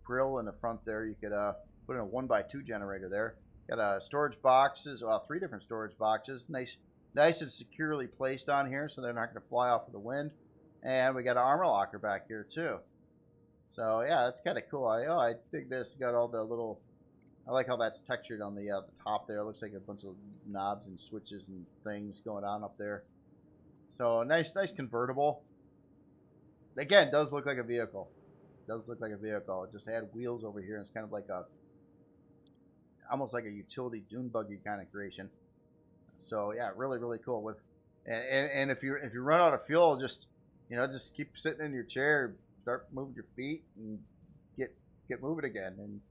grill in the front there, you could put in a 1x2 generator there. Got storage boxes, 3 different storage boxes, nice and securely placed on here, so they're not going to fly off with the wind. And we got an armor locker back here too. So yeah, that's kind of cool. I think this got all the little. I like how that's textured on the top there. It looks like a bunch of knobs and switches and things going on up there. So nice convertible. Again, does look like a vehicle. It just had wheels over here. And it's kind of like almost like a utility dune buggy kind of creation. So yeah, really, really cool. And if you run out of fuel, just keep sitting in your chair, start moving your feet, and get moving again. And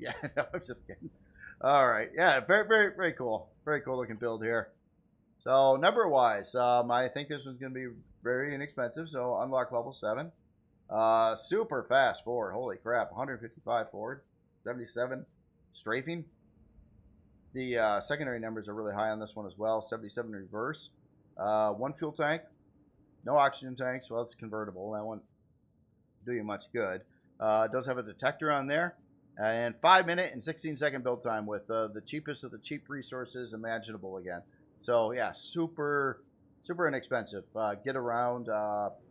yeah, no, I'm just kidding. All right, yeah, very, very, very cool. Very cool looking build here. So number wise, I think this one's going to be very inexpensive. So unlock level 7. Super fast forward. Holy crap, 155 forward, 77 strafing. The secondary numbers are really high on this one as well. 77 reverse. 1 fuel tank. No oxygen tanks. Well, it's convertible. That won't do you much good. It does have a detector on there. And 5-minute and 16-second build time with the cheapest of the cheap resources imaginable again. So yeah, super inexpensive. Get around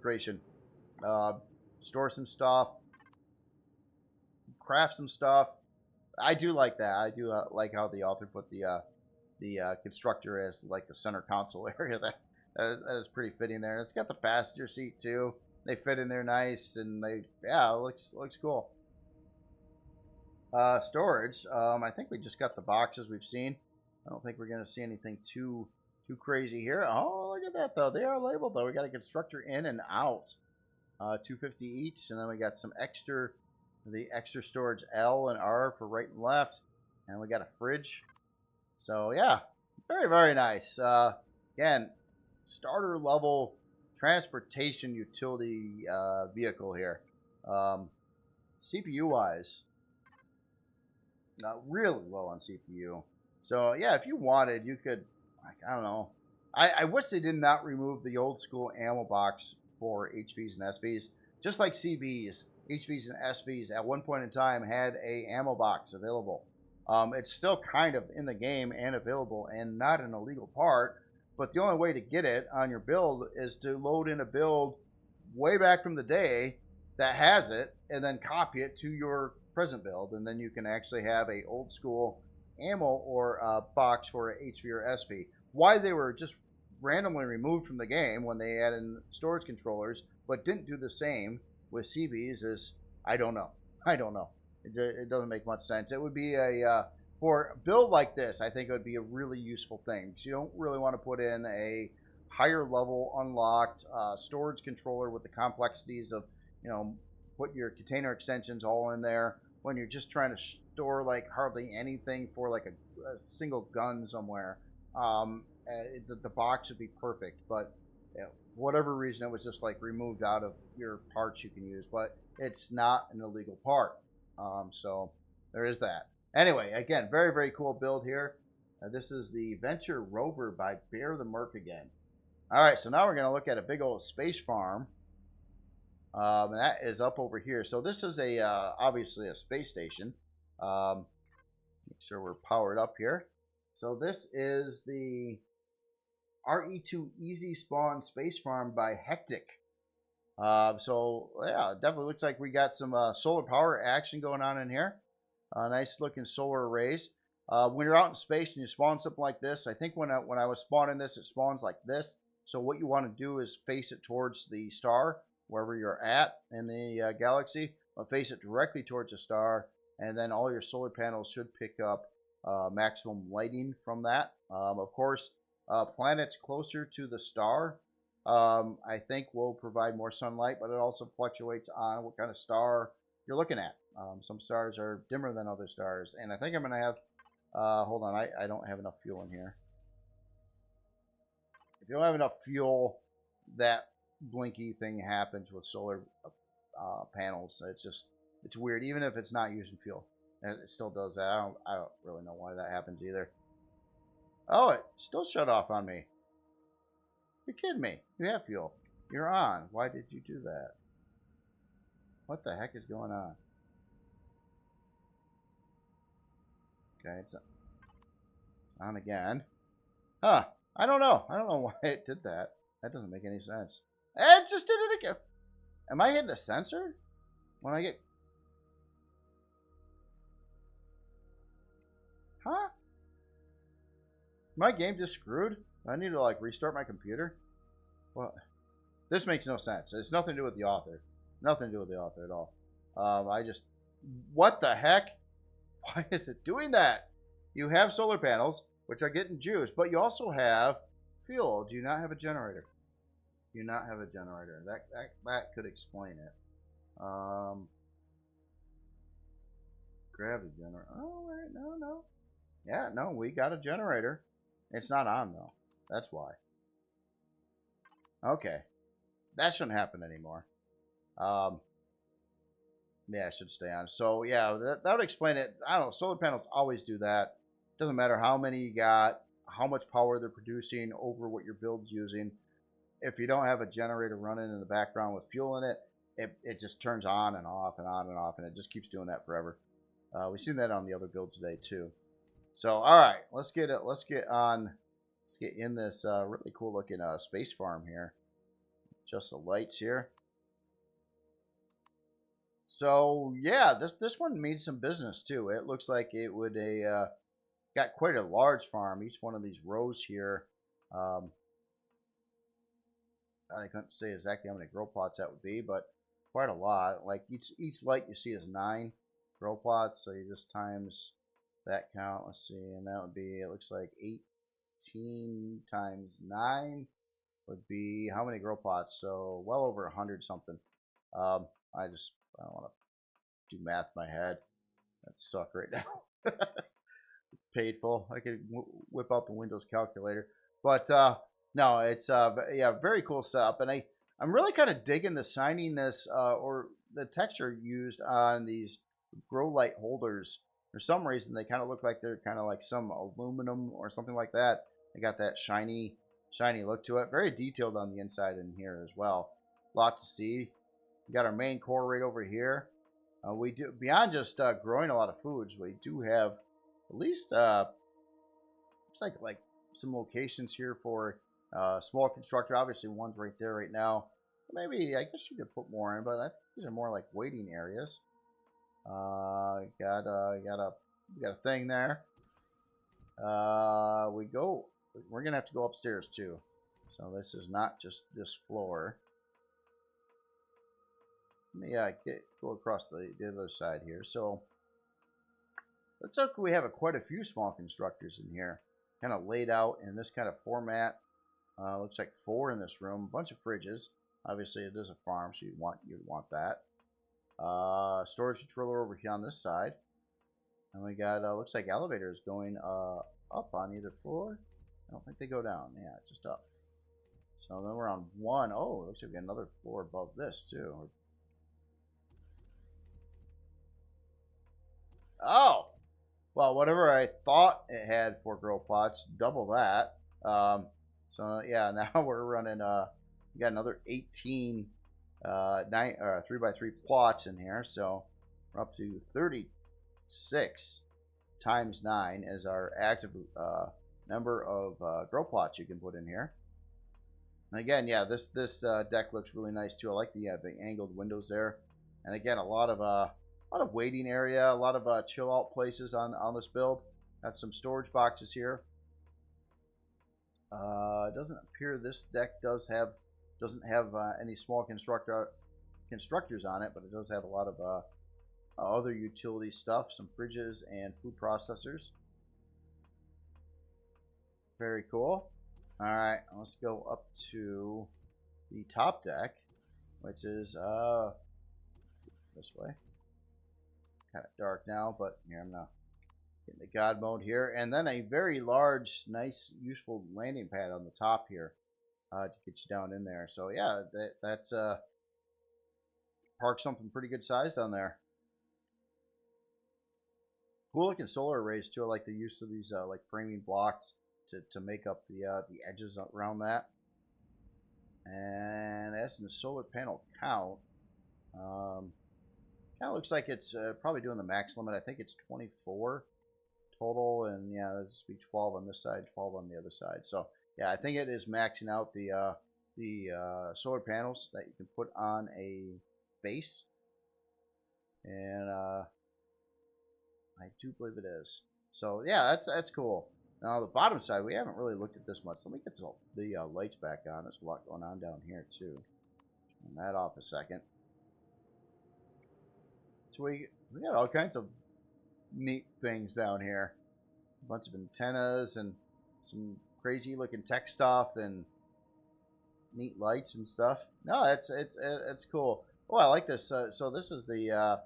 creation. Store some stuff. Craft some stuff. I do like that. I do like how the author put the constructor as like the center console area. That is pretty fitting there. And it's got the passenger seat too. They fit in there nice, and it looks cool. Storage. I think we just got the boxes we've seen. I don't think we're gonna see anything too crazy here. Oh, look at that though. They are labeled though. We got a constructor in and out. 250 each, and then we got some extra. The extra storage L and R for right and left, and we got a fridge. So yeah, very, very nice. Again, starter level transportation utility vehicle here. CPU wise, not really low on CPU. So yeah, if you wanted, you could. I don't know. I wish they did not remove the old school ammo box for HVs and SVs. just like CVs, HVs, and SVs at one point in time had a ammo box available. It's still kind of in the game and available and not an illegal part, but the only way to get it on your build is to load in a build way back from the day that has it and then copy it to your present build, and then you can actually have a old school ammo or box for a HV or SV. Why they were just randomly removed from the game when they added in storage controllers but didn't do the same with CVs is I don't know. It doesn't make much sense. It would be for a build like this, I think it would be a really useful thing, because you don't really want to put in a higher level unlocked storage controller with the complexities of, put your container extensions all in there when you're just trying to store like hardly anything for like a single gun somewhere. The box would be perfect, but whatever reason it was just like removed out of your parts you can use, but it's not an illegal part. So there is that. Anyway, again, very, very cool build here. This is the Venture Rover by Bear the Merc again. All right, so now we're going to look at a big old space farm. And that is up over here. So this is obviously a space station. Make sure we're powered up here. So this is the RE2 Easy Spawn Space Farm by Hectic. So yeah, it definitely looks like we got some solar power action going on in here. Nice looking solar arrays. When you're out in space and you spawn something like this, I think when I was spawning this, it spawns like this. So what you want to do is face it towards the star, wherever you're at in the galaxy. Face it directly towards the star, and then all your solar panels should pick up maximum lighting from that. Of course, planets closer to the star, I think, will provide more sunlight, but it also fluctuates on what kind of star you're looking at. Some stars are dimmer than other stars, and I think I'm going to have, hold on, I don't have enough fuel in here. If you don't have enough fuel, that blinky thing happens with solar panels. It's weird, even if it's not using fuel, and it still does that. I don't really know why that happens either. Oh, it still shut off on me. You're kidding me. You have fuel. You're on. Why did you do that? What the heck is going on? Okay, it's on again. Huh. I don't know. I don't know why it did that. That doesn't make any sense. It just did it again. Am I hitting a sensor? When I get... Huh? My game just screwed? I need to like restart my computer? Well, this makes no sense. It's nothing to do with the author. Nothing to do with the author at all. What the heck? Why is it doing that? You have solar panels, which are getting juice, but you also have fuel. Do you not have a generator? Do you not have a generator? That could explain it. Gravity generator. Oh, wait, no. Yeah, no, we got a generator. It's not on, though. That's why. Okay. That shouldn't happen anymore. Yeah, it should stay on. So, yeah, that would explain it. I don't know. Solar panels always do that. Doesn't matter how many you got, how much power they're producing over what your build's using. If you don't have a generator running in the background with fuel in it, it just turns on and off and on and off, and it just keeps doing that forever. We've seen that on the other build today, too. So, all right, let's get in this really cool looking space farm here. Just the lights here. So yeah, this one means some business too. It looks like it would got quite a large farm. Each one of these rows here. I couldn't say exactly how many grow plots that would be, but quite a lot. Like each light you see is 9 grow plots, so you just times that count. Let's see, and that would be, it looks like 18 times 9 would be how many grow plots? So well over 100 something. I don't want to do math in my head. That suck right now. Painful. I could whip out the Windows calculator, but no, it's yeah, very cool setup, and I'm really kind of digging the shininess or the texture used on these grow light holders. For some reason, they kind of look like they're kind of like some aluminum or something like that. They got that shiny look to it. Very detailed on the inside in here as well. A lot to see. We got our main core right over here. We do, beyond just growing a lot of foods, we do have at least looks like some locations here for small constructor. Obviously, one's right there right now. Maybe I guess you could put more in, but these are more like waiting areas. Got a thing there. We're gonna have to go upstairs too. So this is not just this floor. Let me go across the other side here. So let's look. We have quite a few small constructors in here, kind of laid out in this kind of format. Looks like 4 in this room. A bunch of fridges. Obviously, it is a farm, so you'd want that. Storage controller over here on this side, and we got looks like elevators going up on either floor. I don't think they go down. Yeah, just up. So then we're on 1. Oh, looks like we got another floor above this too. Oh, well, whatever I thought it had for grow pots, double that. So yeah, now we're running. We got another 18 3x3 plots in here, so we're up to 36 times 9 as our active number of grow plots you can put in here. And again, yeah, this deck looks really nice too. I like the angled windows there, and again, a lot of waiting area, a lot of chill out places on this build. Got some storage boxes here. It doesn't appear this deck doesn't have any small constructors on it, but it does have a lot of other utility stuff, some fridges and food processors. Very cool. All right, let's go up to the top deck, which is this way. Kind of dark now, but here I'm not getting the God mode here, and then a very large, nice, useful landing pad on the top here to get you down in there. So yeah, that's park something pretty good size down there. Cool looking solar arrays too. I like the use of these like framing blocks to make up the edges around that. And as in the solar panel count, kind of looks like it's probably doing the max limit. I think it's 24 total, and yeah, there's be 12 on this side, 12 on the other side. So yeah, I think it is maxing out the solar panels that you can put on a base, and I do believe it is. So yeah, that's cool. Now the bottom side, we haven't really looked at this much. Let me get the lights back on. There's a lot going on down here too. Turn that off a second. So we got all kinds of neat things down here. A bunch of antennas and some crazy looking tech stuff and neat lights and stuff. No, it's cool. Oh, I like this. So this is the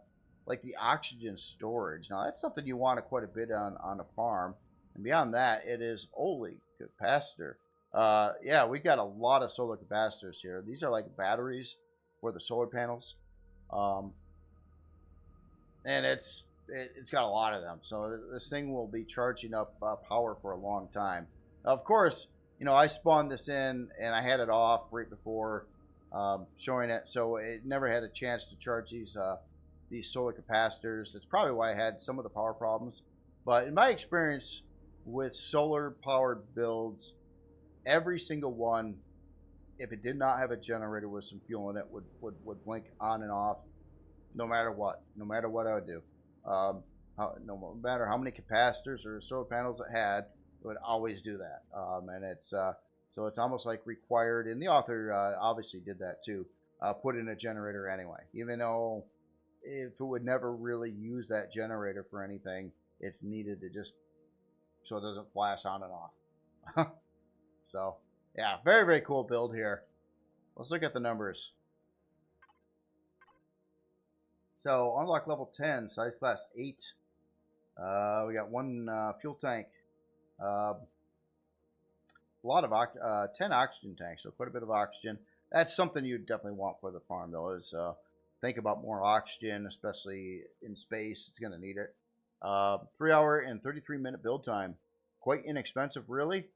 like the oxygen storage. Now that's something you want quite a bit on a farm. And beyond that, it is holy capacitor. Yeah, we got a lot of solar capacitors here. These are like batteries for the solar panels. And it's got a lot of them, so this thing will be charging up power for a long time. Of course, you know, I spawned this in and I had it off right before showing it, so it never had a chance to charge these solar capacitors. That's probably why I had some of the power problems. But in my experience with solar powered builds, every single one, if it did not have a generator with some fuel in it, would blink on and off. No matter what I would do, no matter how many capacitors or solar panels it had, it would always do that. And it's so it's almost like required. And the author obviously did that too. Put in a generator anyway, even though if it would never really use that generator for anything, it's needed to just so it doesn't flash on and off. So yeah, very, very cool build here. Let's look at the numbers. So unlock level 10, size class 8. We got 1 fuel tank. A lot of 10 oxygen tanks, so quite a bit of oxygen. That's something you definitely want for the farm, though. Is think about more oxygen, especially in space. It's gonna need it. 3 hour and 33-minute build time. Quite inexpensive, really.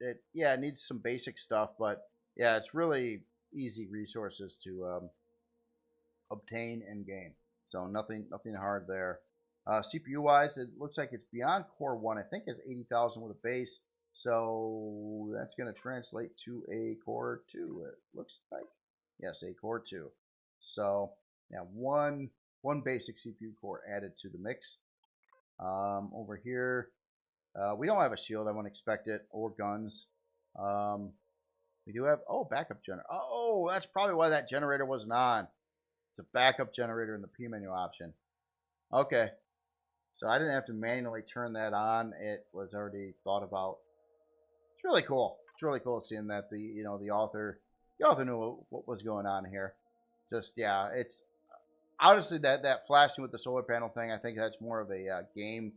It needs some basic stuff, but yeah, it's really easy resources to obtain in game. So nothing hard there. CPU wise, it looks like it's beyond core 1. I think it's 80,000 with a base. So that's going to translate to a core 2. It looks like, yes, a core 2. So yeah, one basic CPU core added to the mix. Over here, we don't have a shield. I wouldn't expect it, or guns. We do have, backup generator. Oh, that's probably why that generator wasn't on. It's a backup generator in the P menu option. Okay. So I didn't have to manually turn that on. It was already thought about. It's really cool. It's really cool seeing that the author knew what was going on here. Just, yeah, it's honestly that flashing with the solar panel thing. I think that's more of a game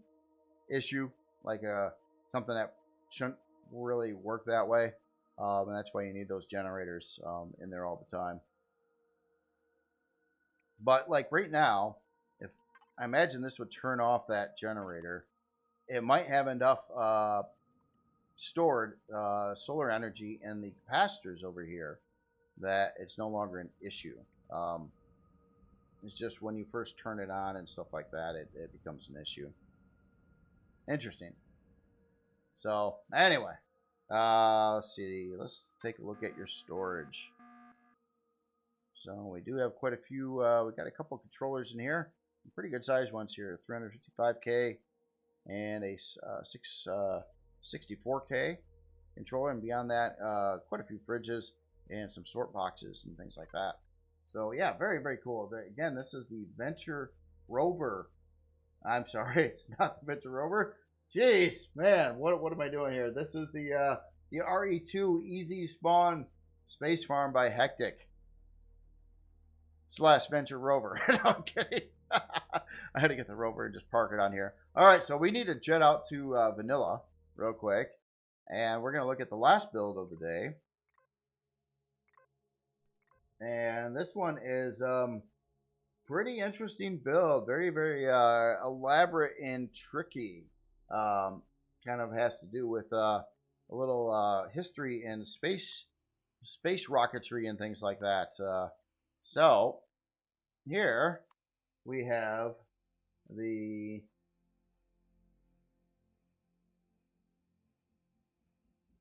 issue, like something that shouldn't really work that way. And that's why you need those generators in there all the time. But like right now, if I imagine this would turn off that generator, it might have enough stored solar energy in the capacitors over here that it's no longer an issue. It's just when you first turn it on and stuff like that, it becomes an issue. Interesting. So anyway, let's see. Let's take a look at your storage. So we do have quite a few. We got a couple of controllers in here, pretty good sized ones here. 355K and a 664K controller, and beyond that, quite a few fridges and some sort boxes and things like that. So yeah, very, very cool. Again, this is the Venture Rover. I'm sorry, it's not the Venture Rover. Jeez, man, what am I doing here? This is the RE2 Easy Spawn Space Farm by Hectic / Venture Rover. No, I'm kidding. I had to get the Rover and just park it on here. All right, so we need to jet out to Vanilla real quick, and we're going to look at the last build of the day. And this one is pretty interesting build. Very, very elaborate and tricky. Kind of has to do with a little history in space rocketry and things like that. So here we have the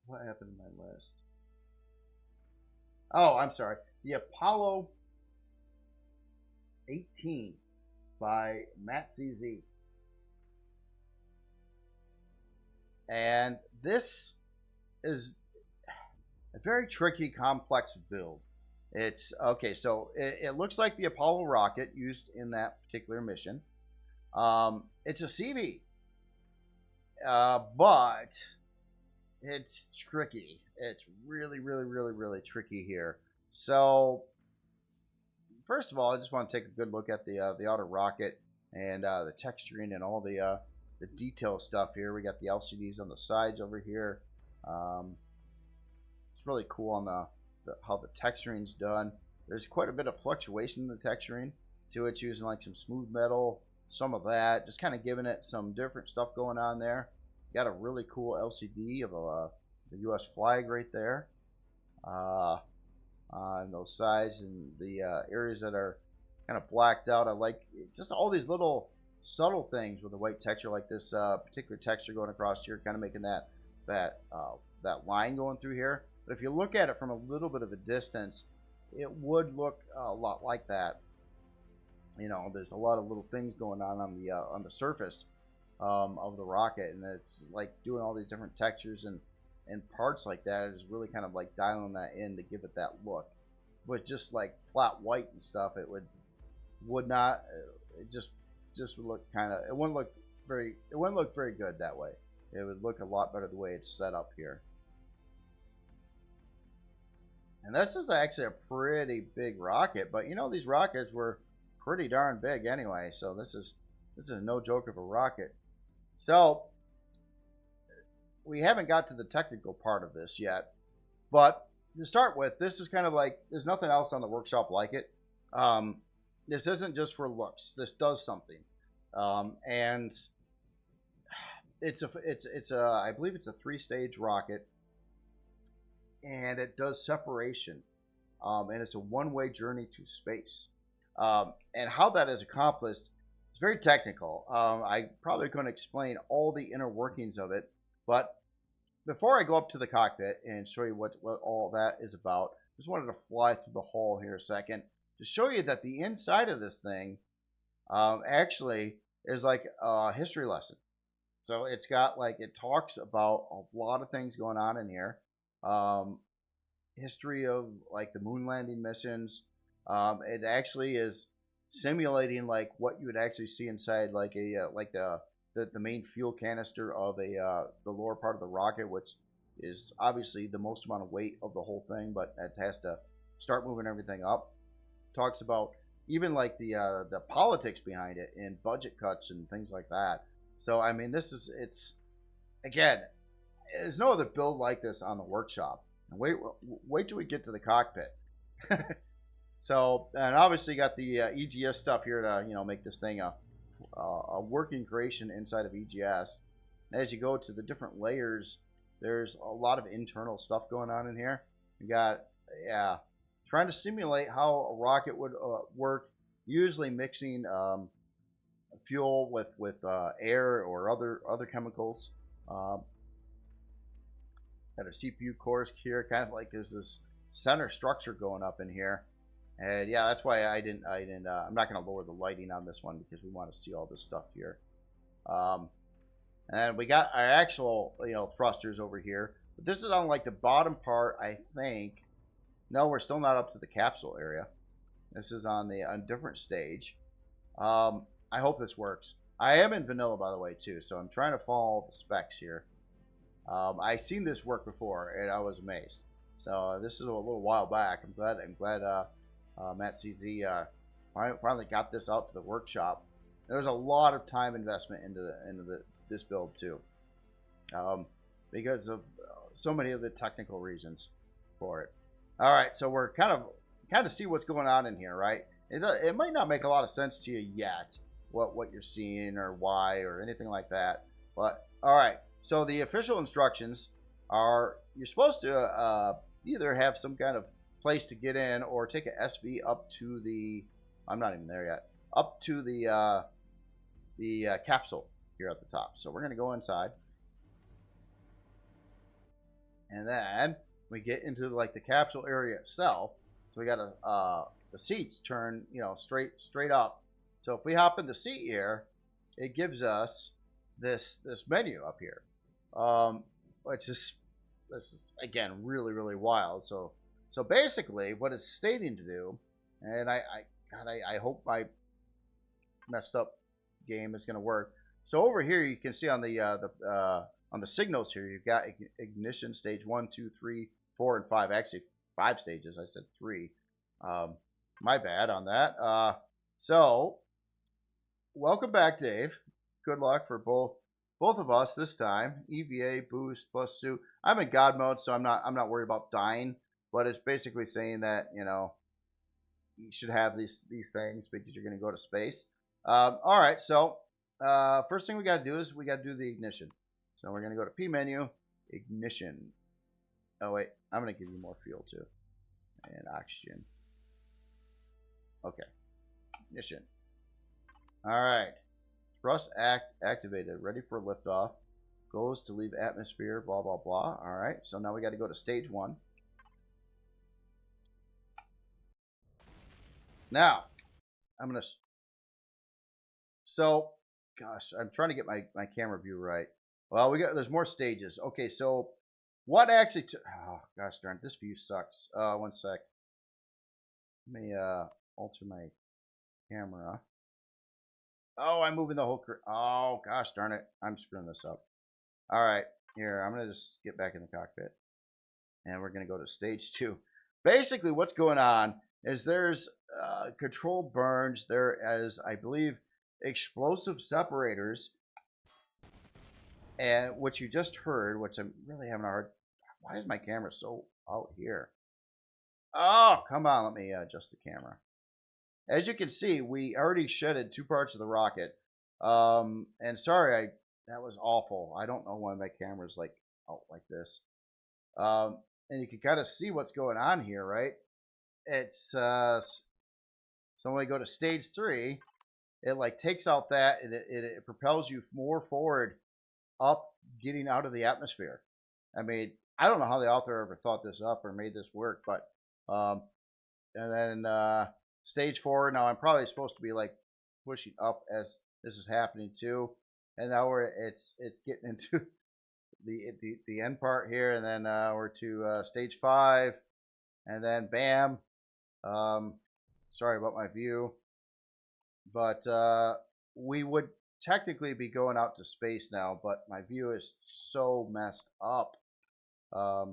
what happened to my list? Oh, I'm sorry. The Apollo 18 by Matt CZ. And this is a very tricky, complex build. It's okay, so it looks like the Apollo rocket used in that particular mission. It's a CV, but it's tricky. It's really, really, really, really tricky here. So, first of all, I just want to take a good look at the outer rocket and the texturing and all the detail stuff here. We got the LCDs on the sides over here. It's really cool on how the texturing's done. There's quite a bit of fluctuation in the texturing to it, using like some smooth metal, some of that, just kind of giving it some different stuff going on there. Got a really cool LCD of the U.S. flag right there on those sides, and the areas that are kind of blacked out. I like just all these little subtle things with the white texture, like this particular texture going across here, kind of making that line going through here. But if you look at it from a little bit of a distance, it would look a lot like that. You know, there's a lot of little things going on the surface of the rocket, and it's like doing all these different textures and parts like that. It is really kind of like dialing that in to give it that look. With just like flat white and stuff, it would not. It just would look kind of. It wouldn't look very good that way. It would look a lot better the way it's set up here. And this is actually a pretty big rocket, but you know, these rockets were pretty darn big anyway, so this is no joke of a rocket. So we haven't got to the technical part of this yet, but to start with, this is kind of like, there's nothing else on the workshop like it. This isn't just for looks. This does something, and it's a I believe it's a 3-stage rocket. And it does separation, and it's a one-way journey to space. And how that is accomplished is very technical. I probably couldn't explain all the inner workings of it, but before I go up to the cockpit and show you what all that is about, just wanted to fly through the hall here a second to show you that the inside of this thing actually is like a history lesson. So it's got like, it talks about a lot of things going on in here. History of like the moon landing missions. It actually is simulating like what you would actually see inside like a like the main fuel canister of the lower part of the rocket, which is obviously the most amount of weight of the whole thing, but it has to start moving everything up. Talks about even like the politics behind it and budget cuts and things like that. So I mean, it's again, there's no other build like this on the workshop. And wait till we get to the cockpit. So, and obviously you got the EGS stuff here to make this thing a working creation inside of EGS. As you go to the different layers, there's a lot of internal stuff going on in here. You got trying to simulate how a rocket would work, usually mixing fuel with air or other chemicals. Got a CPU cores here, kind of like there's this center structure going up in here. And yeah, that's why I'm not going to lower the lighting on this one because we want to see all this stuff here. And we got our actual thrusters over here. But this is on like the bottom part, I think. No, we're still not up to the capsule area. This is on a different stage. I hope this works. I am in vanilla, by the way, too, so I'm trying to follow the specs here. I've seen this work before, and I was amazed. So this is a little while back. I'm glad Matt CZ finally got this out to the workshop. There was a lot of time investment into this build too, because of so many of the technical reasons for it. All right, so we're kind of see what's going on in here, right? It might not make a lot of sense to you yet, what you're seeing or why or anything like that. But all right, so the official instructions are you're supposed to either have some kind of place to get in or take a SV up to the I'm not even there yet, up to the capsule here at the top. So we're going to go inside, and then we get into like the capsule area itself. So we got the seats turn straight up. So if we hop in the seat here, it gives us this menu up here, which is this is again really wild. So basically what it's stating to do, and I hope my messed up game is going to work. So over here you can see on the signals here, you've got ignition stage 1, 2, 3, 4, and 5. Actually 5 stages. I said 3. My bad on that. So welcome back, Dave. Good luck for both of us this time. EVA boost plus suit. I'm in God mode, so I'm not worried about dying. But it's basically saying that you should have these things because you're going to go to space. All right, so first thing we got to do is we got to do the ignition. So we're going to go to P menu, ignition. Oh wait, I'm going to give you more fuel too, and oxygen. Okay, ignition. All right, thrust activated, ready for liftoff. Goes to leave atmosphere. Blah blah blah. All right, so now we got to go to stage 1. Now, I'm going to... So, gosh, I'm trying to get my camera view right. Well, there's more stages. Okay, so what actually... Oh, gosh darn it, this view sucks. One sec. Let me alter my camera. Oh, I'm moving the whole... Oh, gosh darn it. I'm screwing this up. All right, here, I'm going to just get back in the cockpit. And we're going to go to stage 2. Basically, what's going on is there's controlled burns. There is, I believe, explosive separators. And what you just heard, which I'm really having a hard... Why is my camera so out here? Oh, come on. Let me adjust the camera. As you can see, we already shedded 2 parts of the rocket. And sorry, that was awful. I don't know why my camera's like out like this. And you can kind of see what's going on here, right? It's So when we go to stage 3, it like takes out that, and it propels you more forward up, getting out of the atmosphere. I mean, I don't know how the author ever thought this up or made this work, but and then stage 4. Now I'm probably supposed to be like pushing up as this is happening too, and now it's getting into the end part here, and then we're to stage 5, and then bam. Sorry about my view, but we would technically be going out to space now, but my view is so messed up. Let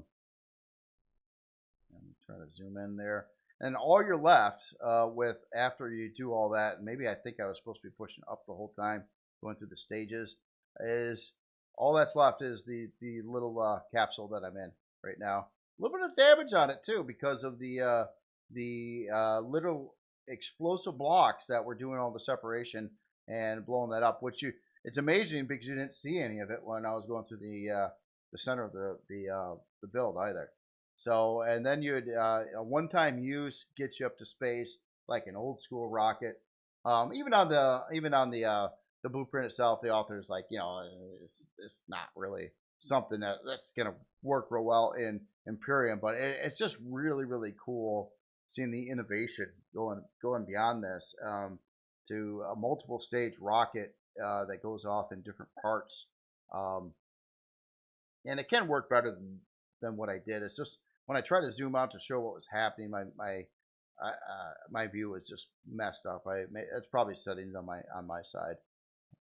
me try to zoom in there. And all you're left with after you do all that, and maybe I think I was supposed to be pushing up the whole time, going through the stages, is all that's left is the little capsule that I'm in right now. A little bit of damage on it too because of the little explosive blocks that were doing all the separation and blowing that up. Which it's amazing because you didn't see any of it when I was going through the center of the build either. So, and then you'd a one-time use gets you up to space like an old school rocket. Even on the blueprint itself, the author's like, it's not really something that's gonna work real well in Empyrion, but it's just really, really cool seeing the innovation going beyond this to a multiple stage rocket that goes off in different parts, and it can work better than what I did. It's just when I try to zoom out to show what was happening, my view is just messed up. It's probably settings on my side.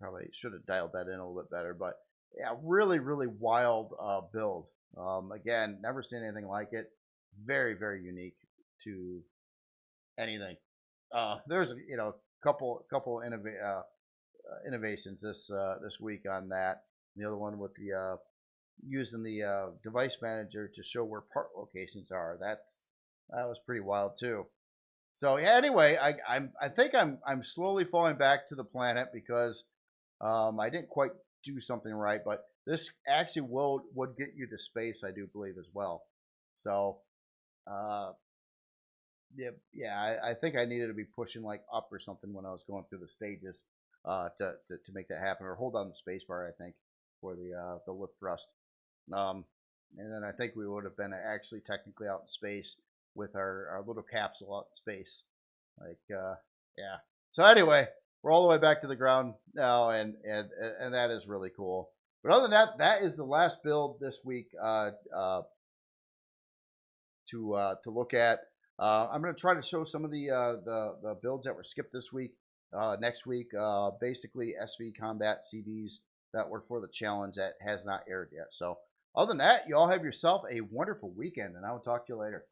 Probably should have dialed that in a little bit better, but yeah, really, really wild build. Again, never seen anything like it. Very, very unique to anything. There's a couple innovations this week on that. The other one with the using the device manager to show where part locations are. That was pretty wild too. So yeah, anyway, I think I'm slowly falling back to the planet because I didn't quite do something right, but this actually would get you to space, I do believe as well. So yeah, I think I needed to be pushing like up or something when I was going through the stages to make that happen, or hold on the space bar, I think, for the lift thrust. And then I think we would have been actually technically out in space with our little capsule out in space. Like, yeah. So anyway, we're all the way back to the ground now, and that is really cool. But other than that, that is the last build this week to look at. I'm going to try to show some of the builds that were skipped this week. Next week, basically SV Combat CDs that were for the challenge that has not aired yet. So other than that, you all have yourself a wonderful weekend, and I will talk to you later.